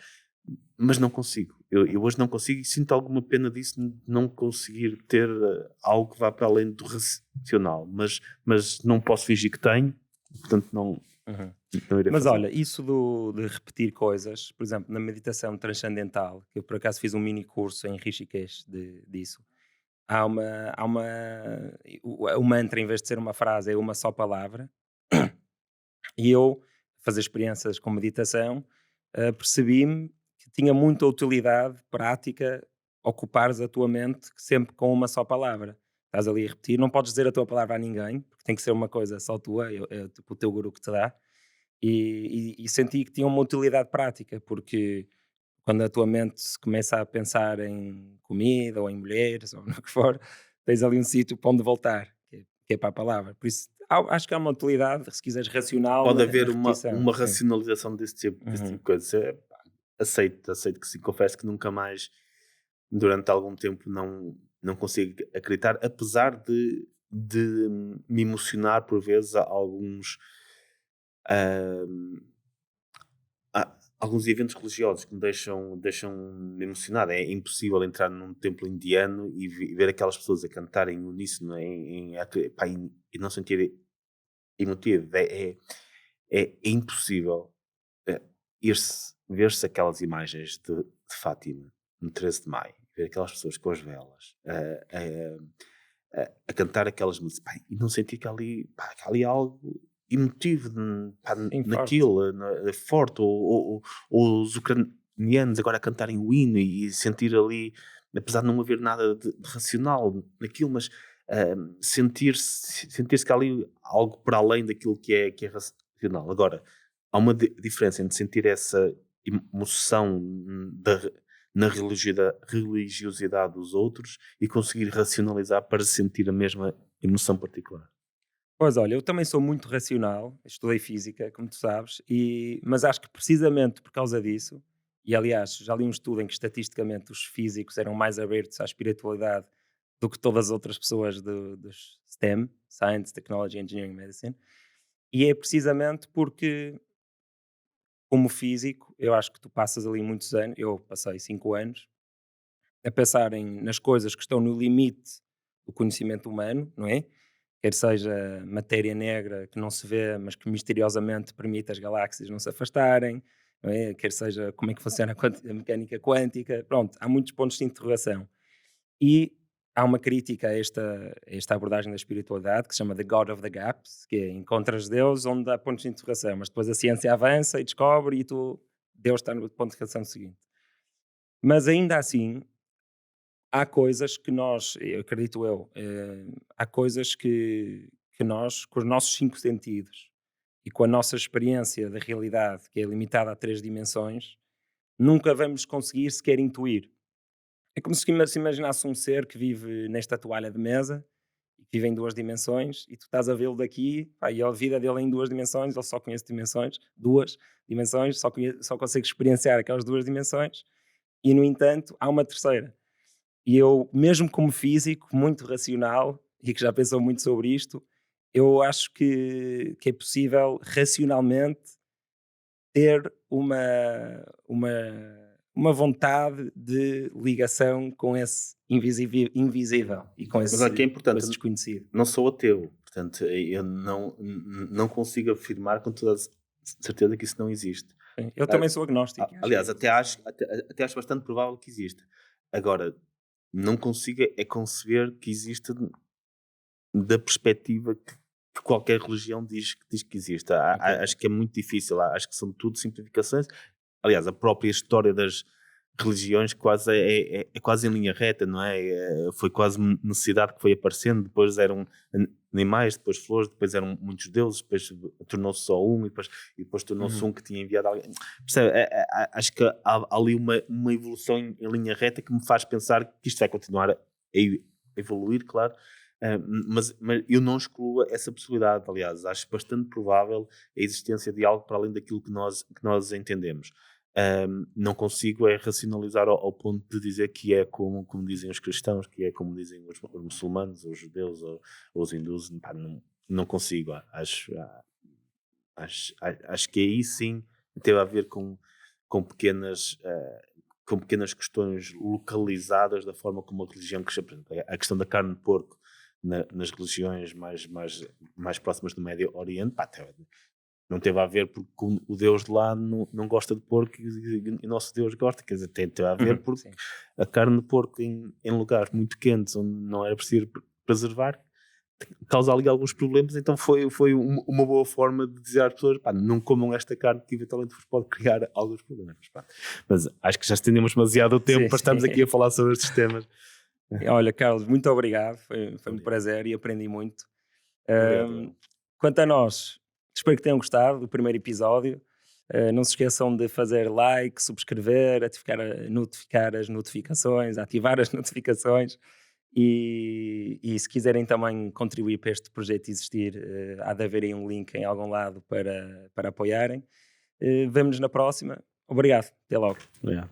Mas não consigo. Eu hoje não consigo, e sinto alguma pena disso, de não conseguir ter algo que vá para além do racional. Mas não posso fingir que tenho, portanto Uhum. não irei Mas fazer. olha, isso de repetir coisas, por exemplo, na meditação transcendental, que eu por acaso fiz um mini curso em Rishikesh disso, o mantra, em vez de ser uma frase, é uma só palavra, e eu, fazer experiências com meditação, percebi-me que tinha muita utilidade prática ocupares a tua mente sempre com uma só palavra. Estás ali a repetir, não podes dizer a tua palavra a ninguém, porque tem que ser uma coisa só tua, é tipo o teu guru que te dá. E senti que tinha uma utilidade prática, porque quando a tua mente se começa a pensar em comida ou em mulheres ou no que for, tens ali um sítio para onde voltar, que é para a palavra. Por isso, acho que há uma utilidade, se quiseres, racional Pode na haver repetição. uma Sim. racionalização desse tipo Uhum. de coisa. Pá, aceito que sim. Confesso que nunca mais, durante algum tempo, não consigo acreditar, apesar de me emocionar por vezes a alguns eventos religiosos que me deixam me emocionado. É impossível entrar num templo indiano e ver aquelas pessoas a cantarem em uníssono, pá, e não sentir emotivo. É impossível eh, ver-se aquelas imagens de Fátima no 13 de maio, ver aquelas pessoas com as velas, a cantar aquelas músicas, pá, e não senti que há ali algo emotivo, pá, Sim, forte. naquilo, forte, ou os ucranianos agora a cantarem o hino e sentir ali, apesar de não haver nada de racional naquilo, mas sentir-se que há ali algo para além daquilo que é racional. Agora, há uma diferença entre sentir essa emoção na religiosidade dos outros e conseguir racionalizar para sentir a mesma emoção particular. Pois olha, eu também sou muito racional, estudei física, como tu sabes, mas acho que precisamente por causa disso, e aliás, já li um estudo em que estatisticamente os físicos eram mais abertos à espiritualidade do que todas as outras pessoas dos STEM, Science, Technology, Engineering, Medicine, e é precisamente porque, como físico, eu acho que tu passas ali muitos anos, eu passei 5 anos, a pensar nas coisas que estão no limite do conhecimento humano, não é? Quer seja matéria negra que não se vê, mas que misteriosamente permite as galáxias não se afastarem, não é? Quer seja como é que funciona a mecânica quântica. Pronto, há muitos pontos de interrogação. E há uma crítica a esta abordagem da espiritualidade que se chama The God of the Gaps, que é encontras Deus onde há pontos de interrogação, mas depois a ciência avança e descobre e Deus está no ponto de interrogação seguinte. Mas ainda assim, há coisas que nós, eu acredito há coisas que nós, com os nossos 5 sentidos e com a nossa experiência da realidade, que é limitada a 3 dimensões, nunca vamos conseguir sequer intuir. É como se imaginasse um ser que vive nesta toalha de mesa, e que vive em 2 dimensões, e tu estás a vê-lo daqui, pá, e a vida dele é em 2 dimensões, ele só conhece dimensões, 2 dimensões, só consegue experienciar aquelas 2 dimensões, e no entanto há uma terceira. E eu, mesmo como físico, muito racional e que já pensou muito sobre isto, eu acho que é possível racionalmente ter uma, uma vontade de ligação com esse invisível e com Mas olha que é com importante, esse desconhecido. não sou ateu, portanto, eu não consigo afirmar com toda a certeza que isso não existe. Sim, eu Ah, também sou agnóstico. Acho Aliás, que até acho bastante provável que exista. Agora, não consigo é conceber que exista da perspectiva que qualquer religião diz que existe. ok. Acho que é muito difícil, acho que são tudo simplificações. Aliás, a própria história das religiões quase é quase em linha reta, não é? Foi quase necessidade que foi aparecendo, depois eram animais, depois flores, depois eram muitos deuses, depois tornou-se só um e depois tornou-se Uhum. um que tinha enviado alguém. Percebe? Acho que há ali uma evolução em linha reta que me faz pensar que isto vai continuar a evoluir, claro. Mas eu não excluo essa possibilidade. Aliás, acho bastante provável a existência de algo para além daquilo que nós entendemos. Não consigo racionalizar ao ponto de dizer que é como dizem os cristãos, que é como dizem os muçulmanos, os judeus ou os hindus. Pá, não consigo. Acho que aí sim teve a ver com pequenas com pequenas questões localizadas da forma como a religião que se apresenta. A questão da carne de porco nas religiões mais próximas do Médio Oriente, pá, não teve a ver porque o Deus de lá não gosta de porco e o nosso Deus gosta, quer dizer, teve a ver porque Sim. a carne de porco em lugares muito quentes onde não era preciso preservar causa ali alguns problemas, então foi uma boa forma de dizer às pessoas, pá, não comam esta carne que eventualmente vos pode criar alguns problemas. Pá. Mas acho que já estendemos demasiado o tempo Sim, para estarmos sim. aqui a falar sobre estes temas. Olha, Carlos, muito obrigado. Foi um Obrigado. prazer e aprendi muito. Obrigado. Quanto a nós, espero que tenham gostado do primeiro episódio. Não se esqueçam de fazer like, subscrever, notificar as notificações, ativar as notificações e se quiserem também contribuir para este projeto existir, há de haver aí um link em algum lado para apoiarem. Vemo-nos na próxima. Obrigado. Até logo. Obrigado.